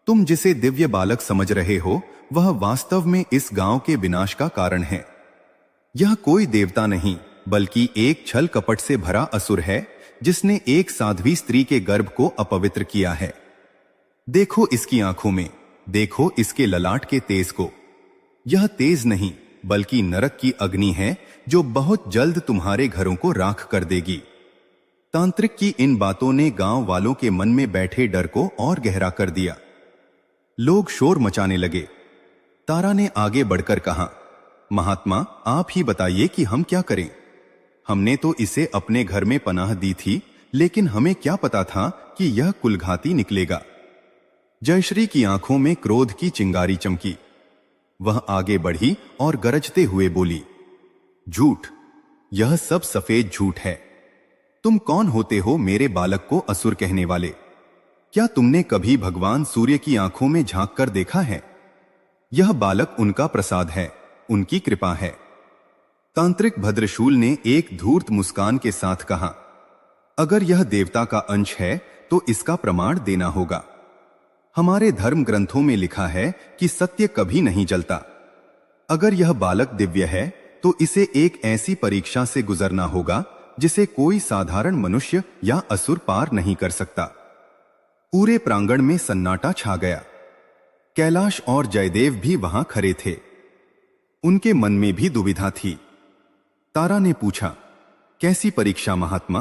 तुम जिसे दिव्य बालक समझ रहे हो, वह वास्तव में इस गांव के विनाश का कारण है। यह कोई देवता नहीं, बल्कि एक छल कपट से भरा असुर है, जिसने एक साध्वी स्त्री के गर्भ को अपवित्र किया है। देखो इसकी आंखों में, देखो इसके ललाट के तेज को। यह तेज नहीं, बल्कि नरक की अग्नि है जो बहुत जल्द तुम्हारे घरों को राख कर देगी। तांत्रिक की इन बातों ने गांव वालों के मन में बैठे डर को और गहरा कर दिया। लोग शोर मचाने लगे। तारा ने आगे बढ़कर कहा, महात्मा, आप ही बताइए कि हम क्या करें। हमने तो इसे अपने घर में पनाह दी थी, लेकिन हमें क्या पता था कि यह कुलघाती निकलेगा। जयश्री की आंखों में क्रोध की चिंगारी चमकी। वह आगे बढ़ी और गरजते हुए बोली, झूठ, यह सब सफेद झूठ है। तुम कौन होते हो मेरे बालक को असुर कहने वाले? क्या तुमने कभी भगवान सूर्य की आंखों में झांक कर देखा है? यह बालक उनका प्रसाद है, उनकी कृपा है। तांत्रिक भद्रशूल ने एक धूर्त मुस्कान के साथ कहा, अगर यह देवता का अंश है तो इसका प्रमाण देना होगा। हमारे धर्म ग्रंथों में लिखा है कि सत्य कभी नहीं जलता। अगर यह बालक दिव्य है तो इसे एक ऐसी परीक्षा से गुजरना होगा जिसे कोई साधारण मनुष्य या असुर पार नहीं कर सकता। पूरे प्रांगण में सन्नाटा छा गया। कैलाश और जयदेव भी वहां खड़े थे। उनके मन में भी दुविधा थी। तारा ने पूछा, कैसी परीक्षा महात्मा?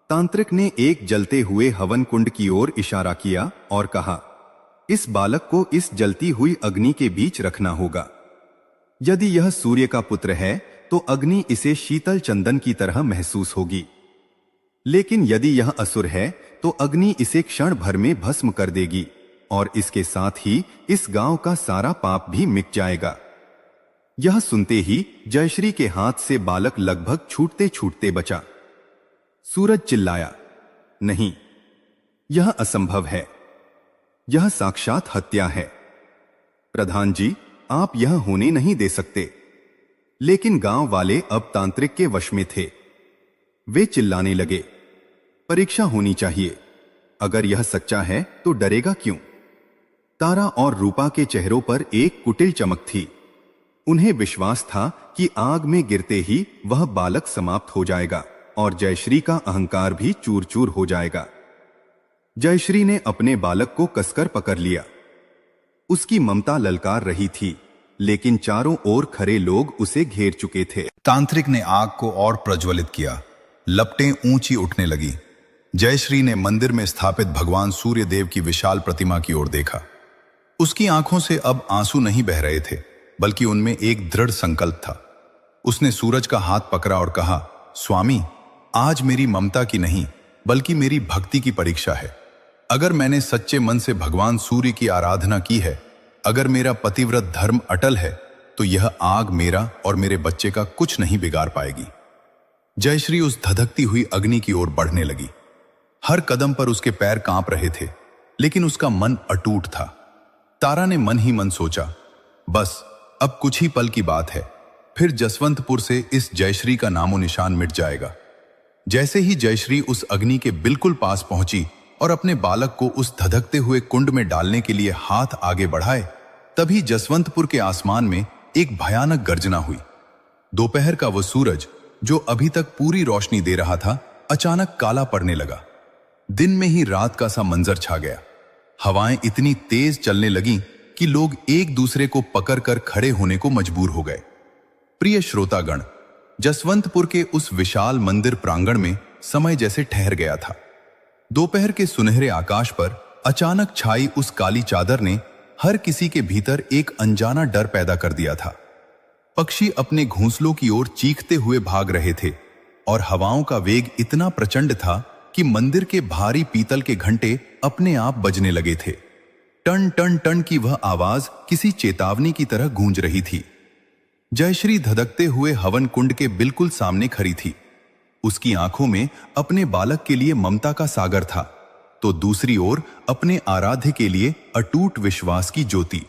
तांत्रिक ने एक जलते हुए हवन कुंड की ओर इशारा किया और कहा, इस बालक को इस जलती हुई अग्नि के बीच रखना होगा। यदि यह सूर्य का पुत्र है तो अग्नि इसे शीतल चंदन की तरह महसूस होगी, लेकिन यदि यह असुर है तो अग्नि इसे क्षण भर में भस्म कर देगी और इसके साथ ही इस गांव का सारा पाप भी मिट जाएगा। यह सुनते ही जयश्री के हाथ से बालक लगभग छूटते छूटते बचा। सूरज चिल्लाया, नहीं, यह असंभव है, यह साक्षात हत्या है। प्रधान जी, आप यह होने नहीं दे सकते। लेकिन गांव वाले अब तांत्रिक के वश में थे। वे चिल्लाने लगे, परीक्षा होनी चाहिए। अगर यह सच्चा है तो डरेगा क्यों? तारा और रूपा के चेहरों पर एक कुटिल चमक थी। उन्हें विश्वास था कि आग में गिरते ही वह बालक समाप्त हो जाएगा और जयश्री का अहंकार भी चूर चूर हो जाएगा। जयश्री ने अपने बालक को कसकर पकड़ लिया। उसकी ममता ललकार रही थी, लेकिन चारों ओर खड़े लोग उसे घेर चुके थे। तांत्रिक ने आग को और प्रज्वलित किया। लपटें ऊंची उठने लगी। जयश्री ने मंदिर में स्थापित भगवान सूर्य देव की विशाल प्रतिमा की ओर देखा। उसकी आंखों से अब आंसू नहीं बह रहे थे, बल्कि उनमें एक दृढ़ संकल्प था। उसने सूरज का हाथ पकड़ा और कहा, स्वामी, आज मेरी ममता की नहीं बल्कि मेरी भक्ति की परीक्षा है। अगर मैंने सच्चे मन से भगवान सूर्य की आराधना की है, अगर मेरा पतिव्रत धर्म अटल है, तो यह आग मेरा और मेरे बच्चे का कुछ नहीं बिगाड़ पाएगी। जयश्री उस धधकती हुई अग्नि की ओर बढ़ने लगी। हर कदम पर उसके पैर कांप रहे थे, लेकिन उसका मन अटूट था। तारा ने मन ही मन सोचा, बस अब कुछ ही पल की बात है, फिर जसवंतपुर से इस जयश्री का नामो निशान मिट जाएगा। जैसे ही जयश्री उस अग्नि के बिल्कुल पास पहुंची और अपने बालक को उस धधकते हुए कुंड में डालने के लिए हाथ आगे बढ़ाए, तभी जसवंतपुर के आसमान में एक भयानक गर्जना हुई। दोपहर का वो सूरज जो अभी तक पूरी रोशनी दे रहा था, अचानक काला पड़ने लगा। दिन में ही रात का सा मंजर छा गया। हवाएं इतनी तेज चलने लगीं कि लोग एक दूसरे को पकड़कर खड़े होने को मजबूर हो गए। प्रिय श्रोतागण, जसवंतपुर के उस विशाल मंदिर प्रांगण में समय जैसे ठहर गया था। दोपहर के सुनहरे आकाश पर अचानक छाई उस काली चादर ने हर किसी के भीतर एक अनजाना डर पैदा कर दिया था। पक्षी अपने घोंसलों की ओर चीखते हुए भाग रहे थे और हवाओं का वेग इतना प्रचंड था कि मंदिर के भारी पीतल के घंटे अपने आप बजने लगे थे। टन टन टन की वह आवाज किसी चेतावनी की तरह गूंज रही थी। जयश्री धधकते हुए हवन कुंड के बिल्कुल सामने खड़ी थी। उसकी आंखों में अपने बालक के लिए ममता का सागर था, तो दूसरी ओर अपने आराध्य के लिए अटूट विश्वास की ज्योति।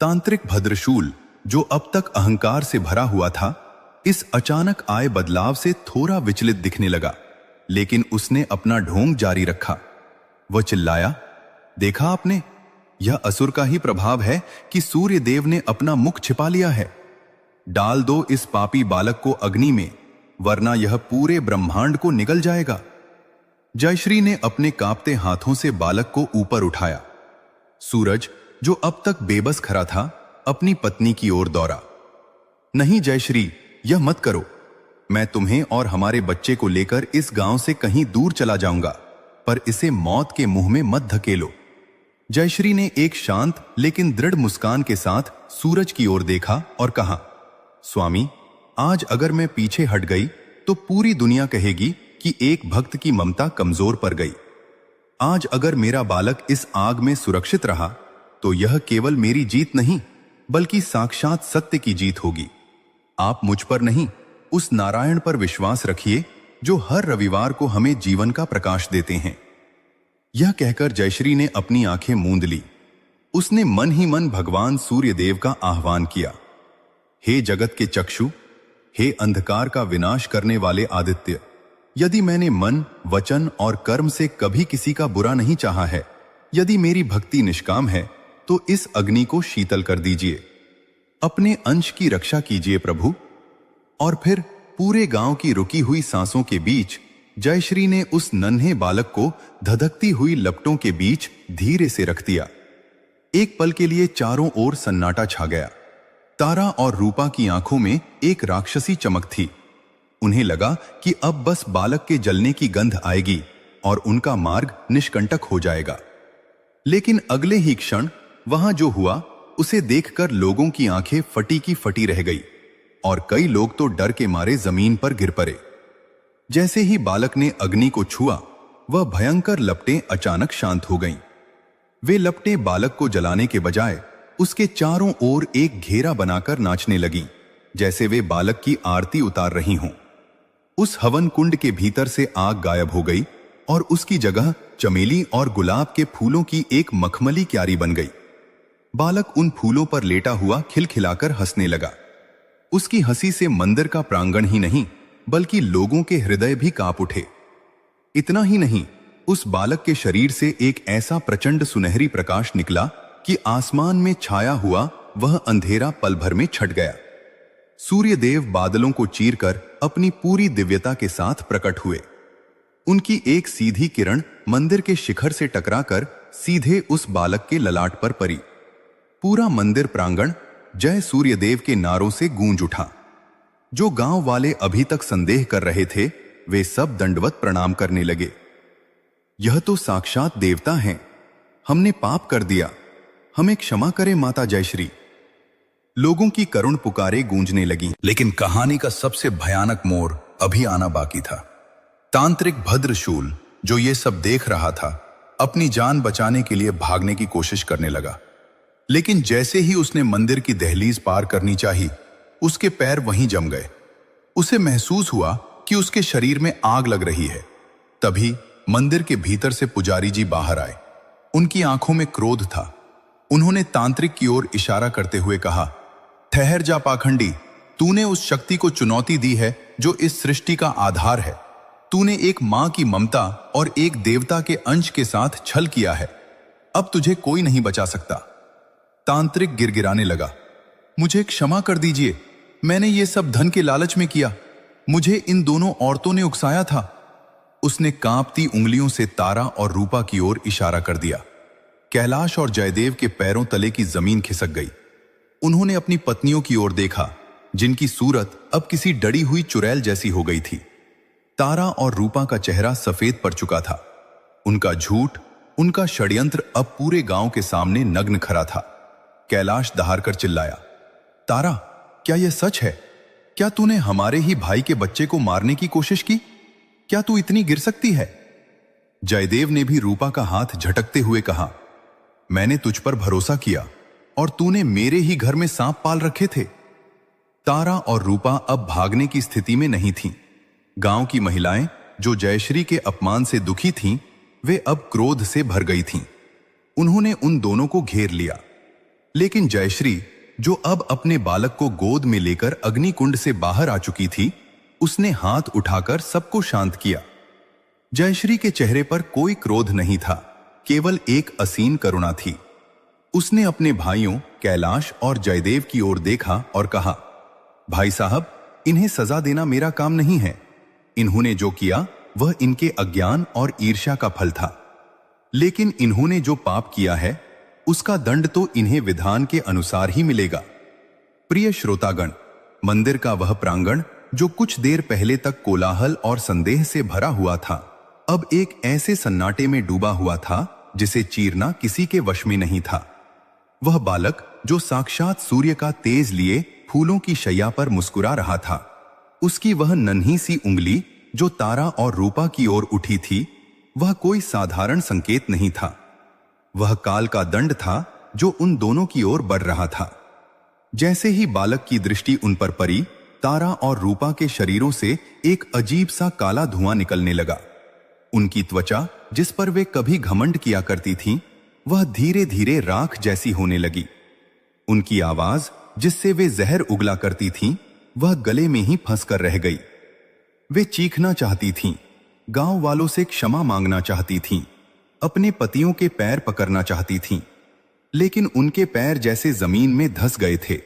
तांत्रिक भद्रशूल, जो अब तक अहंकार से भरा हुआ था, इस अचानक आए बदलाव से थोड़ा विचलित दिखने लगा, लेकिन उसने अपना ढोंग जारी रखा। वह चिल्लाया, देखा आपने, यह असुर का ही प्रभाव है कि सूर्य देव ने अपना मुख छिपा लिया है। डाल दो इस पापी बालक को अग्नि में, वरना यह पूरे ब्रह्मांड को निगल जाएगा। जयश्री ने अपने कांपते हाथों से बालक को ऊपर उठाया। सूरज, जो अब तक बेबस खड़ा था, अपनी पत्नी की ओर दौड़ा। नहीं जयश्री, यह मत करो। मैं तुम्हें और हमारे बच्चे को लेकर इस गांव से कहीं दूर चला जाऊंगा, पर इसे मौत के मुंह में मत धकेलो। जयश्री ने एक शांत लेकिन दृढ़ मुस्कान के साथ सूरज की ओर देखा और कहा, स्वामी, आज अगर मैं पीछे हट गई तो पूरी दुनिया कहेगी कि एक भक्त की ममता कमजोर पड़ गई। आज अगर मेरा बालक इस आग में सुरक्षित रहा तो यह केवल मेरी जीत नहीं बल्कि साक्षात सत्य की जीत होगी। आप मुझ पर नहीं, उस नारायण पर विश्वास रखिए जो हर रविवार को हमें जीवन का प्रकाश देते हैं। यह कहकर जयश्री ने अपनी आंखें मूंद ली। उसने मन ही मन भगवान सूर्यदेव का आह्वान किया। हे जगत के चक्षु, हे अंधकार का विनाश करने वाले आदित्य, यदि मैंने मन, वचन और कर्म से कभी किसी का बुरा नहीं चाहा है, यदि मेरी भक्ति निष्काम है, तो इस अग्नि को शीतल कर दीजिए। अपने अंश की रक्षा कीजिए प्रभु। और फिर पूरे गांव की रुकी हुई सांसों के बीच जयश्री ने उस नन्हे बालक को धधकती हुई लपटों के बीच धीरे से रख दिया। एक पल के लिए चारों ओर सन्नाटा छा गया। तारा और रूपा की आंखों में एक राक्षसी चमक थी। उन्हें लगा कि अब बस बालक के जलने की गंध आएगी और उनका मार्ग निष्कंटक हो जाएगा। लेकिन अगले ही क्षण वहां जो हुआ उसे देखकर लोगों की आंखें फटी की फटी रह गई और कई लोग तो डर के मारे जमीन पर गिर पड़े। जैसे ही बालक ने अग्नि को छुआ, वह भयंकर लपटें अचानक शांत हो गईं। वे लपटें बालक को जलाने के बजाय उसके चारों ओर एक घेरा बनाकर नाचने लगी, जैसे वे बालक की आरती उतार रही हों। उस हवन कुंड के भीतर से आग गायब हो गई और उसकी जगह चमेली और गुलाब के फूलों की एक मखमली क्यारी बन गई। बालक उन फूलों पर लेटा हुआ खिलखिलाकर हंसने लगा। उसकी हंसी से मंदिर का प्रांगण ही नहीं बल्कि लोगों के हृदय भी कांप उठे। इतना ही नहीं, उस बालक के शरीर से एक ऐसा प्रचंड सुनहरी प्रकाश निकला कि आसमान में छाया हुआ वह अंधेरा पल भर में छट गया। सूर्यदेव बादलों को चीरकर अपनी पूरी दिव्यता के साथ प्रकट हुए। उनकी एक सीधी किरण मंदिर के शिखर से टकराकर सीधे उस बालक के ललाट पर पड़ी। पूरा मंदिर प्रांगण जय सूर्यदेव के नारों से गूंज उठा। जो गांव वाले अभी तक संदेह कर रहे थे, वे सब दंडवत प्रणाम करने लगे। यह तो साक्षात देवता हैं। हमने पाप कर दिया, हमें क्षमा करें माता जयश्री। लोगों की करुण पुकारें गूंजने लगीं। लेकिन कहानी का सबसे भयानक मोड़ अभी आना बाकी था। तांत्रिक भद्रशूल, जो ये सब देख रहा था, अपनी जान बचाने के लिए भागने की कोशिश करने लगा। लेकिन जैसे ही उसने मंदिर की दहलीज पार करनी चाहिए, उसके पैर वहीं जम गए। उसे महसूस हुआ कि उसके शरीर में आग लग रही है। तभी मंदिर के भीतर से पुजारी जी बाहर आए। उनकी आंखों में क्रोध था। उन्होंने तांत्रिक की ओर इशारा करते हुए कहा, ठहर जा पाखंडी, तूने उस शक्ति को चुनौती दी है जो इस सृष्टि का आधार है। तूने एक मां की ममता और एक देवता के अंश के साथ छल किया है। अब तुझे कोई नहीं बचा सकता। तांत्रिक गिड़गिड़ाने लगा, मुझे क्षमा कर दीजिए, मैंने ये सब धन के लालच में किया। मुझे इन दोनों औरतों ने उकसाया था। उसने कांपती उंगलियों से तारा और रूपा की ओर इशारा कर दिया। कैलाश और जयदेव के पैरों तले की जमीन खिसक गई। उन्होंने अपनी पत्नियों की ओर देखा, जिनकी सूरत अब किसी डरी हुई चुड़ैल जैसी हो गई थी। तारा और रूपा का चेहरा सफेद पड़ चुका था। उनका झूठ, उनका षड्यंत्र अब पूरे गांव के सामने नग्न खड़ा था। कैलाश दहाड़कर चिल्लाया, तारा, क्या यह सच है? क्या तूने हमारे ही भाई के बच्चे को मारने की कोशिश की? क्या तू इतनी गिर सकती है? जयदेव ने भी रूपा का हाथ झटकते हुए कहा, मैंने तुझ पर भरोसा किया और तूने मेरे ही घर में सांप पाल रखे थे। तारा और रूपा अब भागने की स्थिति में नहीं थीं। गांव की महिलाएं, जो जयश्री के अपमान से दुखी थीं, वे अब क्रोध से भर गई थीं। उन्होंने उन दोनों को घेर लिया। लेकिन जयश्री, जो अब अपने बालक को गोद में लेकर अग्निकुंड से बाहर आ चुकी थी, उसने हाथ उठाकर सबको शांत किया। जयश्री के चेहरे पर कोई क्रोध नहीं था, केवल एक असीम करुणा थी। उसने अपने भाइयों कैलाश और जयदेव की ओर देखा और कहा, भाई साहब, इन्हें सजा देना मेरा काम नहीं है। इन्होंने जो किया वह इनके अज्ञान और ईर्ष्या का फल था। लेकिन इन्होंने जो पाप किया है उसका दंड तो इन्हें विधान के अनुसार ही मिलेगा। प्रिय श्रोतागण, मंदिर का वह प्रांगण जो कुछ देर पहले तक कोलाहल और संदेह से भरा हुआ था, अब एक ऐसे सन्नाटे में डूबा हुआ था जिसे चीरना किसी के वश में नहीं था। वह बालक जो साक्षात सूर्य का तेज लिए फूलों की शैया पर मुस्कुरा रहा था, उसकी वह नन्ही सी उंगली जो तारा और रूपा की ओर उठी थी, वह कोई साधारण संकेत नहीं था। वह काल का दंड था जो उन दोनों की ओर बढ़ रहा था। जैसे ही बालक की दृष्टि उन पर पड़ी, तारा और रूपा के शरीरों से एक अजीब सा काला धुआं निकलने लगा। उनकी त्वचा, जिस पर वे कभी घमंड किया करती थीं, वह धीरे धीरे राख जैसी होने लगी। उनकी आवाज, जिससे वे जहर उगला करती थीं, वह गले में ही फंस कर रह गई। वे चीखना चाहती थीं, गांव वालों से क्षमा मांगना चाहती थीं, अपने पतियों के पैर पकड़ना चाहती थीं, लेकिन उनके पैर जैसे जमीन में धंस गए थे।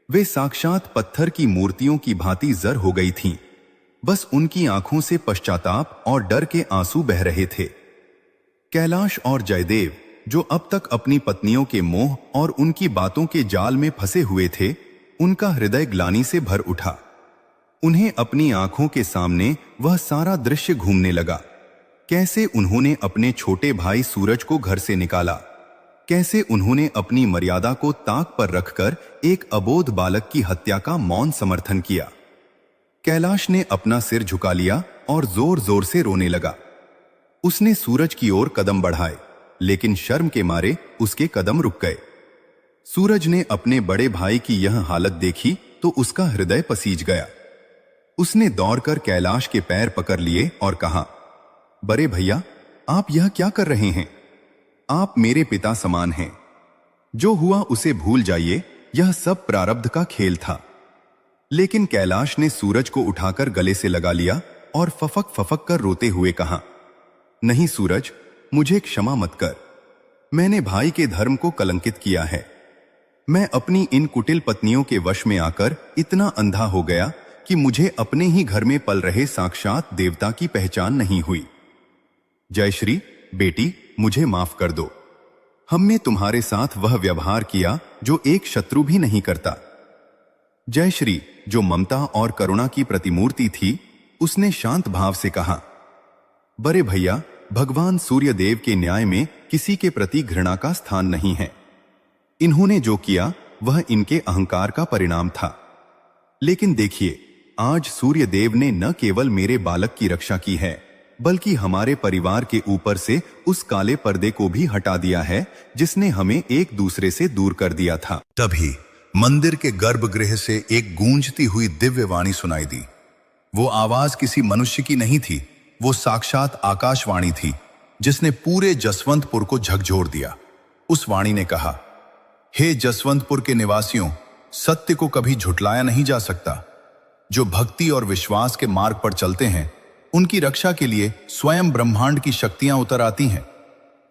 वे साक्षात पत्थर की मूर्तियों की भांति जर हो गई थीं। बस उनकी आंखों से पश्चाताप और डर के आंसू बह रहे थे। कैलाश और जयदेव, जो अब तक अपनी पत्नियों के मोह और उनकी बातों के जाल में फंसे हुए थे, उनका हृदय ग्लानि से भर उठा। उन्हें अपनी आंखों के सामने वह सारा दृश्य घूमने लगा। कैसे उन्होंने अपने छोटे भाई सूरज को घर से निकाला, कैसे उन्होंने अपनी मर्यादा को ताक पर रखकर एक अबोध बालक की हत्या का मौन समर्थन किया। कैलाश ने अपना सिर झुका लिया और जोर जोर से रोने लगा। उसने सूरज की ओर कदम बढ़ाए, लेकिन शर्म के मारे उसके कदम रुक गए। सूरज ने अपने बड़े भाई की यह हालत देखी तो उसका हृदय पसीज गया। उसने दौड़कर कैलाश के पैर पकड़ लिए और कहा, बड़े भैया, आप यह क्या कर रहे हैं? आप मेरे पिता समान हैं। जो हुआ उसे भूल जाइए, यह सब प्रारब्ध का खेल था। लेकिन कैलाश ने सूरज को उठाकर गले से लगा लिया और फफक फफक कर रोते हुए कहा, नहीं सूरज, मुझे क्षमा मत कर। मैंने भाई के धर्म को कलंकित किया है। मैं अपनी इन कुटिल पत्नियों के वश में आकर इतना अंधा हो गया कि मुझे अपने ही घर में पल रहे साक्षात देवता की पहचान नहीं हुई। जयश्री बेटी, मुझे माफ कर दो। हमने तुम्हारे साथ वह व्यवहार किया जो एक शत्रु भी नहीं करता। जयश्री, जो ममता और करुणा की प्रतिमूर्ति थी, उसने शांत भाव से कहा, बड़े भैया, भगवान सूर्यदेव के न्याय में किसी के प्रति घृणा का स्थान नहीं है। इन्होंने जो किया वह इनके अहंकार का परिणाम था। लेकिन देखिए, आज सूर्यदेव ने न केवल मेरे बालक की रक्षा की है, बल्कि हमारे परिवार के ऊपर से उस काले पर्दे को भी हटा दिया है जिसने हमें एक दूसरे से दूर कर दिया था। तभी मंदिर के गर्भगृह से एक गूंजती हुई दिव्य वाणी सुनाई दी। वो आवाज किसी मनुष्य की नहीं थी, वो साक्षात आकाशवाणी थी, जिसने पूरे जसवंतपुर को झकझोर दिया। उस वाणी ने कहा, हे जसवंतपुर के निवासियों, सत्य को कभी झुटलाया नहीं जा सकता। जो भक्ति और विश्वास के मार्ग पर चलते हैं, उनकी रक्षा के लिए स्वयं ब्रह्मांड की शक्तियां उतर आती हैं।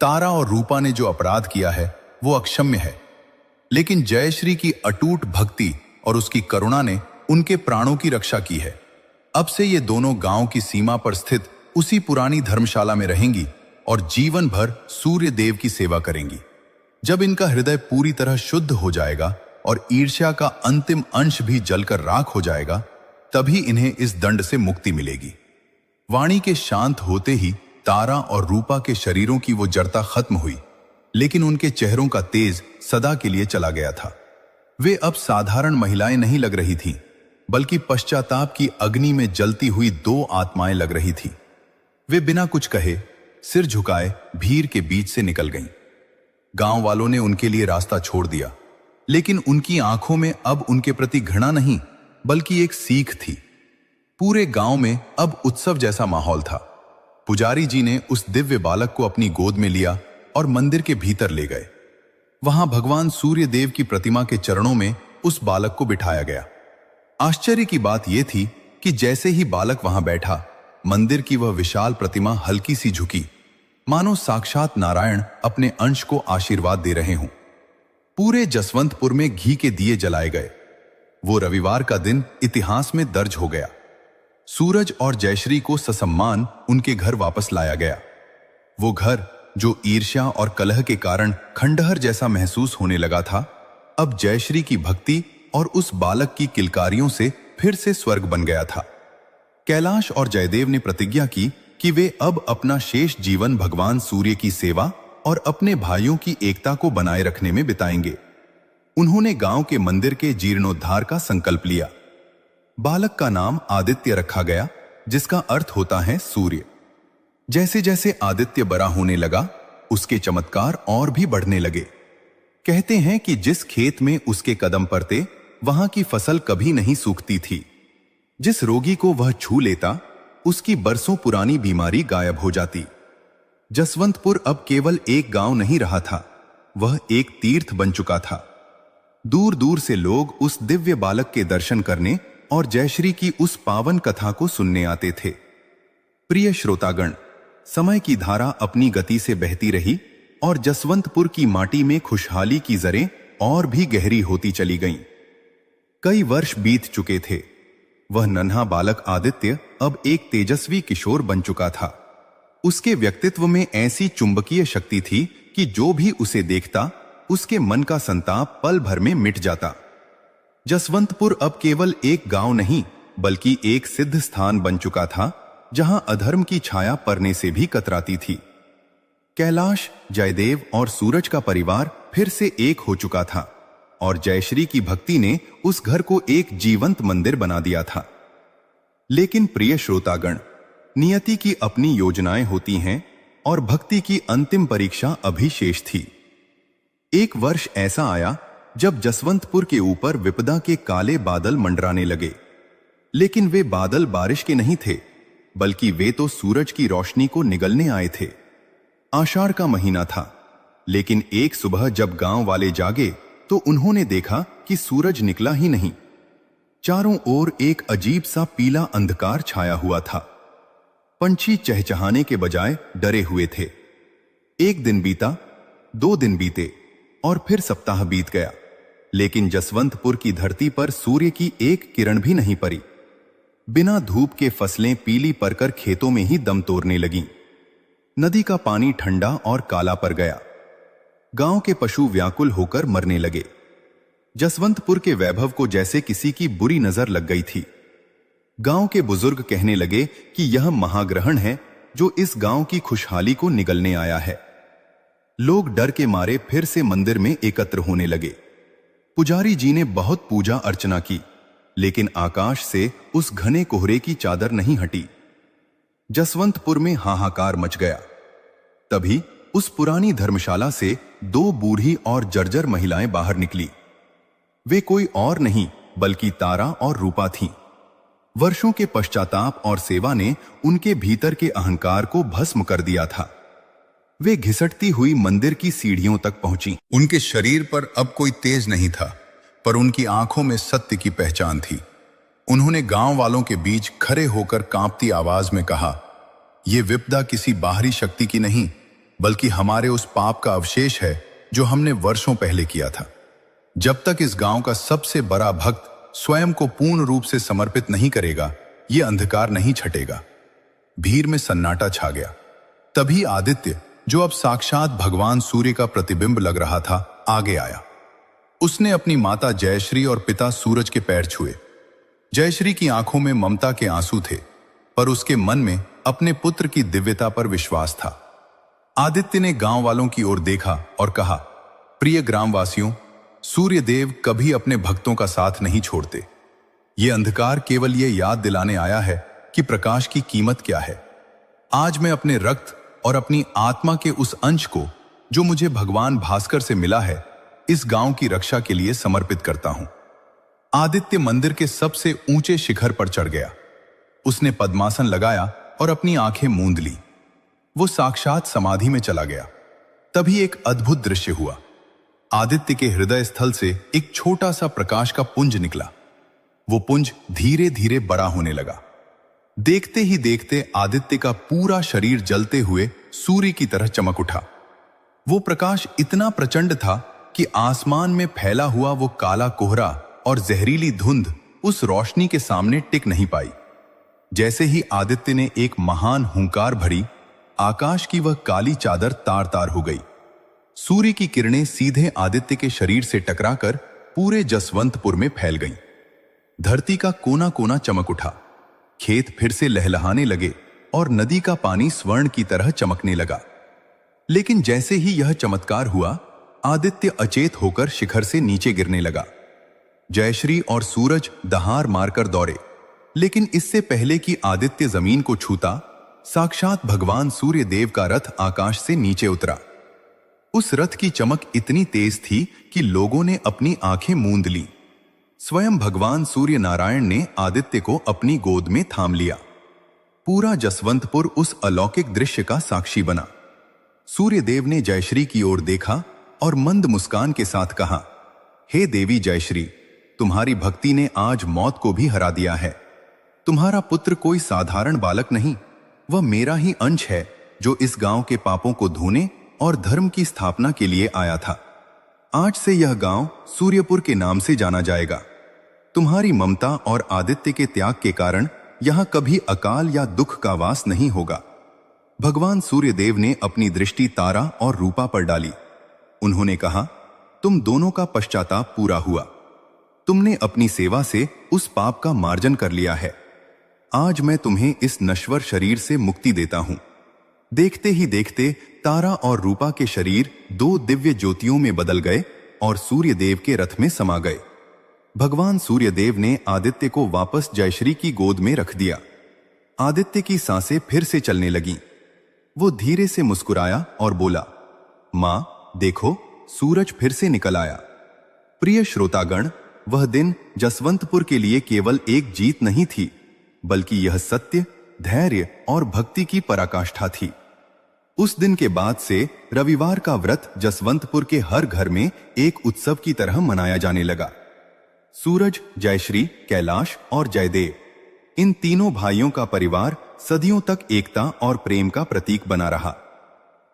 तारा और रूपा ने जो अपराध किया है वो अक्षम्य है, लेकिन जयश्री की अटूट भक्ति और उसकी करुणा ने उनके प्राणों की रक्षा की है। अब से ये दोनों गांव की सीमा पर स्थित उसी पुरानी धर्मशाला में रहेंगी और जीवन भर सूर्य देव की सेवा करेंगी। जब इनका हृदय पूरी तरह शुद्ध हो जाएगा और ईर्ष्या का अंतिम अंश भी जलकर राख हो जाएगा, तभी इन्हें इस दंड से मुक्ति मिलेगी। वाणी के शांत होते ही तारा और रूपा के शरीरों की वो जड़ता खत्म हुई, लेकिन उनके चेहरों का तेज सदा के लिए चला गया था। वे अब साधारण महिलाएं नहीं लग रही थीं, बल्कि पश्चाताप की अग्नि में जलती हुई दो आत्माएं लग रही थीं। वे बिना कुछ कहे, सिर झुकाए भीड़ के बीच से निकल गईं। गांव वालों ने उनके लिए रास्ता छोड़ दिया, लेकिन उनकी आंखों में अब उनके प्रति घृणा नहीं, बल्कि एक सीख थी। पूरे गांव में अब उत्सव जैसा माहौल था। पुजारी जी ने उस दिव्य बालक को अपनी गोद में लिया और मंदिर के भीतर ले गए। वहां भगवान सूर्य देव की प्रतिमा के चरणों में उस बालक को बिठाया गया। आश्चर्य की बात यह थी कि जैसे ही बालक वहां बैठा, मंदिर की वह विशाल प्रतिमा हल्की सी झुकी, मानो साक्षात नारायण अपने अंश को आशीर्वाद दे रहे हों। पूरे जसवंतपुर में घी के दिए जलाए गए। वो रविवार का दिन इतिहास में दर्ज हो गया। सूरज और जयश्री को ससम्मान उनके घर वापस लाया गया। वो घर जो ईर्ष्या और कलह के कारण खंडहर जैसा महसूस होने लगा था, अब जयश्री की भक्ति और उस बालक की किलकारियों से फिर से स्वर्ग बन गया था। कैलाश और जयदेव ने प्रतिज्ञा की कि वे अब अपना शेष जीवन भगवान सूर्य की सेवा और अपने भाइयों की एकता को बनाए रखने में बिताएंगे। उन्होंने गांव के मंदिर के जीर्णोद्धार का संकल्प लिया। बालक का नाम आदित्य रखा गया, जिसका अर्थ होता है सूर्य। जैसे जैसे आदित्य बड़ा होने लगा, उसके चमत्कार और भी बढ़ने लगे। कहते हैं कि जिस खेत में उसके कदम पड़ते, वहां की फसल कभी नहीं सूखती थी। जिस रोगी को वह छू लेता, उसकी बरसों पुरानी बीमारी गायब हो जाती। जसवंतपुर अब केवल एक गांव नहीं रहा था, वह एक तीर्थ बन चुका था। दूर दूर से लोग उस दिव्य बालक के दर्शन करने और जयश्री की उस पावन कथा को सुनने आते थे। प्रिय श्रोतागण, समय की धारा अपनी गति से बहती रही और जसवंतपुर की माटी में खुशहाली की जरें और भी गहरी होती चली गईं। कई वर्ष बीत चुके थे। वह नन्हा बालक आदित्य अब एक तेजस्वी किशोर बन चुका था। उसके व्यक्तित्व में ऐसी चुंबकीय शक्ति थी कि जो भी उसे देखता उसके मन का संताप पल भर में मिट जाता। जसवंतपुर अब केवल एक गांव नहीं बल्कि एक सिद्ध स्थान बन चुका था, जहां अधर्म की छाया पड़ने से भी कतराती थी। कैलाश, जयदेव और सूरज का परिवार फिर से एक हो चुका था और जयश्री की भक्ति ने उस घर को एक जीवंत मंदिर बना दिया था। लेकिन प्रिय श्रोतागण, नियति की अपनी योजनाएं होती हैं और भक्ति की अंतिम परीक्षा अभी शेष थी। एक वर्ष ऐसा आया जब जसवंतपुर के ऊपर विपदा के काले बादल मंडराने लगे। लेकिन वे बादल बारिश के नहीं थे, बल्कि वे तो सूरज की रोशनी को निगलने आए थे। आषाढ़ का महीना था, लेकिन एक सुबह जब गांव वाले जागे तो उन्होंने देखा कि सूरज निकला ही नहीं। चारों ओर एक अजीब सा पीला अंधकार छाया हुआ था। पंछी चहचहाने के बजाय डरे हुए थे। एक दिन बीता, 2 दिन बीते और फिर सप्ताह बीत गया, लेकिन जसवंतपुर की धरती पर सूर्य की एक किरण भी नहीं पड़ी। बिना धूप के फसलें पीली पड़कर खेतों में ही दम तोड़ने लगीं। नदी का पानी ठंडा और काला पड़ गया। गांव के पशु व्याकुल होकर मरने लगे। जसवंतपुर के वैभव को जैसे किसी की बुरी नजर लग गई थी। गांव के बुजुर्ग कहने लगे कि यह महाग्रहण है जो इस गांव की खुशहाली को निगलने आया है। लोग डर के मारे फिर से मंदिर में एकत्र होने लगे। पुजारी जी ने बहुत पूजा अर्चना की, लेकिन आकाश से उस घने कोहरे की चादर नहीं हटी। जसवंतपुर में हाहाकार मच गया। तभी उस पुरानी धर्मशाला से 2 बूढ़ी और जर्जर महिलाएं बाहर निकली। वे कोई और नहीं बल्कि तारा और रूपा थीं। वर्षों के पश्चाताप और सेवा ने उनके भीतर के अहंकार को भस्म कर दिया था। वे घिसटती हुई मंदिर की सीढ़ियों तक पहुंची। उनके शरीर पर अब कोई तेज नहीं था, पर उनकी आंखों में सत्य की पहचान थी। उन्होंने गांव वालों के बीच खड़े होकर कांपती आवाज में कहा, यह विपदा किसी बाहरी शक्ति की नहीं, बल्कि हमारे उस पाप का अवशेष है जो हमने वर्षों पहले किया था। जब तक इस गांव का सबसे बड़ा भक्त स्वयं को पूर्ण रूप से समर्पित नहीं करेगा, यह अंधकार नहीं छटेगा। भीड़ में सन्नाटा छा गया। तभी आदित्य, जो अब साक्षात भगवान सूर्य का प्रतिबिंब लग रहा था, आगे आया। उसने अपनी माता जयश्री और पिता सूरज के पैर छुए। जयश्री की आंखों में ममता के आंसू थे, पर उसके मन में अपने पुत्र की दिव्यता पर विश्वास था। आदित्य ने गांव वालों की ओर देखा और कहा, प्रिय ग्रामवासियों, सूर्य देव कभी अपने भक्तों का साथ नहीं छोड़ते। ये अंधकार केवल ये याद दिलाने आया है कि प्रकाश की कीमत क्या है। आज मैं अपने रक्त और अपनी आत्मा के उस अंश को, जो मुझे भगवान भास्कर से मिला है, इस गांव की रक्षा के लिए समर्पित करता हूं। आदित्य मंदिर के सबसे ऊंचे शिखर पर चढ़ गया। उसने पद्मासन लगाया और अपनी आंखें मूंद ली। वो साक्षात समाधि में चला गया। तभी एक अद्भुत दृश्य हुआ। आदित्य के हृदय स्थल से एक छोटा सा प्रकाश का पुंज निकला। वो पुंज धीरे धीरे बड़ा होने लगा। देखते ही देखते आदित्य का पूरा शरीर जलते हुए सूर्य की तरह चमक उठा। वो प्रकाश इतना प्रचंड था कि आसमान में फैला हुआ वो काला कोहरा और जहरीली धुंध उस रोशनी के सामने टिक नहीं पाई। जैसे ही आदित्य ने एक महान हुंकार भरी, आकाश की वह काली चादर तार तार हो गई। सूर्य की किरणें सीधे आदित्य के शरीर से टकराकर पूरे जसवंतपुर में फैल गईं। धरती का कोना कोना चमक उठा। खेत फिर से लहलहाने लगे और नदी का पानी स्वर्ण की तरह चमकने लगा। लेकिन जैसे ही यह चमत्कार हुआ, आदित्य अचेत होकर शिखर से नीचे गिरने लगा। जयश्री और सूरज दहाड़ मारकर दौड़े, लेकिन इससे पहले कि आदित्य जमीन को छूता, साक्षात भगवान सूर्य देव का रथ आकाश से नीचे उतरा। उस रथ की चमक इतनी तेज थी कि लोगों ने अपनी आंखें मूंद ली। स्वयं भगवान सूर्य नारायण ने आदित्य को अपनी गोद में थाम लिया। पूरा जसवंतपुर उस अलौकिक दृश्य का साक्षी बना। सूर्यदेव ने जयश्री की ओर देखा और मंद मुस्कान के साथ कहा, हे देवी जयश्री, तुम्हारी भक्ति ने आज मौत को भी हरा दिया है। तुम्हारा पुत्र कोई साधारण बालक नहीं, वह मेरा ही अंश है जो इस गांव के पापों को धोने और धर्म की स्थापना के लिए आया था। आज से यह गांव सूर्यपुर के नाम से जाना जाएगा। तुम्हारी ममता और आदित्य के त्याग के कारण यहां कभी अकाल या दुख का वास नहीं होगा। भगवान सूर्यदेव ने अपनी दृष्टि तारा और रूपा पर डाली। उन्होंने कहा, तुम दोनों का पश्चाताप पूरा हुआ। तुमने अपनी सेवा से उस पाप का मार्जन कर लिया है। आज मैं तुम्हें इस नश्वर शरीर से मुक्ति देता हूं। देखते ही देखते तारा और रूपा के शरीर दो दिव्य ज्योतियों में बदल गए और सूर्यदेव के रथ में समा गए। भगवान सूर्यदेव ने आदित्य को वापस जयश्री की गोद में रख दिया। आदित्य की सांसें फिर से चलने लगीं। वो धीरे से मुस्कुराया और बोला, मां, देखो, सूरज फिर से निकल आया। प्रिय श्रोतागण, वह दिन जसवंतपुर के लिए केवल एक जीत नहीं थी, बल्कि यह सत्य, धैर्य और भक्ति की पराकाष्ठा थी। उस दिन के बाद से रविवार का व्रत जसवंतपुर के हर घर में एक उत्सव की तरह मनाया जाने लगा। सूरज, जयश्री, कैलाश और जयदेव, इन तीनों भाइयों का परिवार सदियों तक एकता और प्रेम का प्रतीक बना रहा।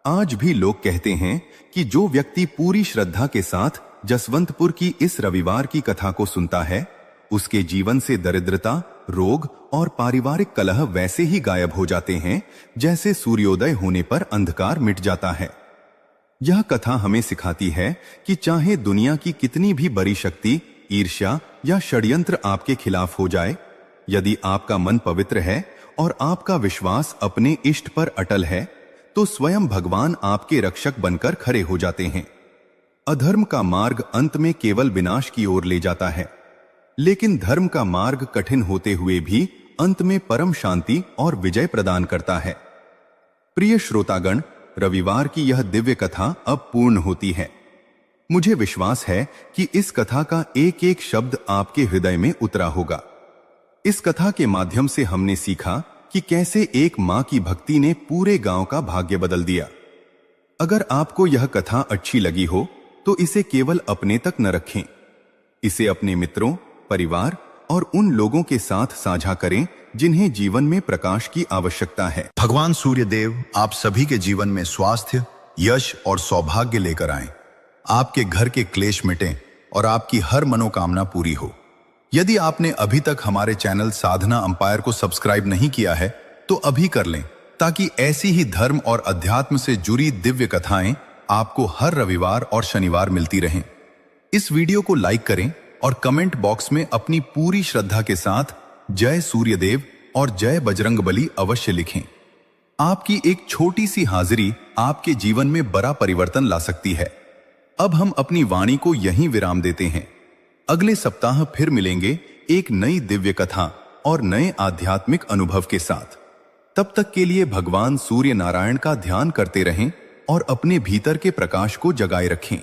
आज भी लोग कहते हैं कि जो व्यक्ति पूरी श्रद्धा के साथ जसवंतपुर की इस रविवार की कथा को सुनता है, उसके जीवन से दरिद्रता, रोग और पारिवारिक कलह वैसे ही गायब हो जाते हैं जैसे सूर्योदय होने पर अंधकार मिट जाता है। यह कथा हमें सिखाती है कि चाहे दुनिया की कितनी भी बड़ी शक्ति, ईर्ष्या या षड्यंत्र आपके खिलाफ हो जाए, यदि आपका मन पवित्र है और आपका विश्वास अपने इष्ट पर अटल है, तो स्वयं भगवान आपके रक्षक बनकर खड़े हो जाते हैं। अधर्म का मार्ग अंत में केवल विनाश की ओर ले जाता है, लेकिन धर्म का मार्ग कठिन होते हुए भी अंत में परम शांति और विजय प्रदान करता है। प्रिय श्रोतागण, रविवार की यह दिव्य कथा अब पूर्ण होती है। मुझे विश्वास है कि इस कथा का एक एक शब्द आपके हृदय में उतरा होगा। इस कथा के माध्यम से हमने सीखा कि कैसे एक मां की भक्ति ने पूरे गांव का भाग्य बदल दिया। अगर आपको यह कथा अच्छी लगी हो तो इसे केवल अपने तक न रखें, इसे अपने मित्रों, परिवार और उन लोगों के साथ साझा करें जिन्हें जीवन में प्रकाश की आवश्यकता है। भगवान सूर्यदेव आप सभी के जीवन में स्वास्थ्य, यश और सौभाग्य लेकर आएं। आपके घर के क्लेश मिटें और आपकी हर मनोकामना पूरी हो। यदि आपने अभी तक हमारे चैनल साधना अंपायर को सब्सक्राइब नहीं किया है तो अभी कर लें, ताकि ऐसी ही धर्म और अध्यात्म से जुड़ी दिव्य कथाएं आपको हर रविवार और शनिवार मिलती रहें। इस वीडियो को लाइक करें और कमेंट बॉक्स में अपनी पूरी श्रद्धा के साथ जय सूर्यदेव और जय बजरंगबली अवश्य लिखें। आपकी एक छोटी सी हाजिरी आपके जीवन में बड़ा परिवर्तन ला सकती है। अब हम अपनी वाणी को यहीं विराम देते हैं। अगले सप्ताह फिर मिलेंगे एक नई दिव्य कथा और नए आध्यात्मिक अनुभव के साथ। तब तक के लिए भगवान सूर्य नारायण का ध्यान करते रहें और अपने भीतर के प्रकाश को जगाए रखें।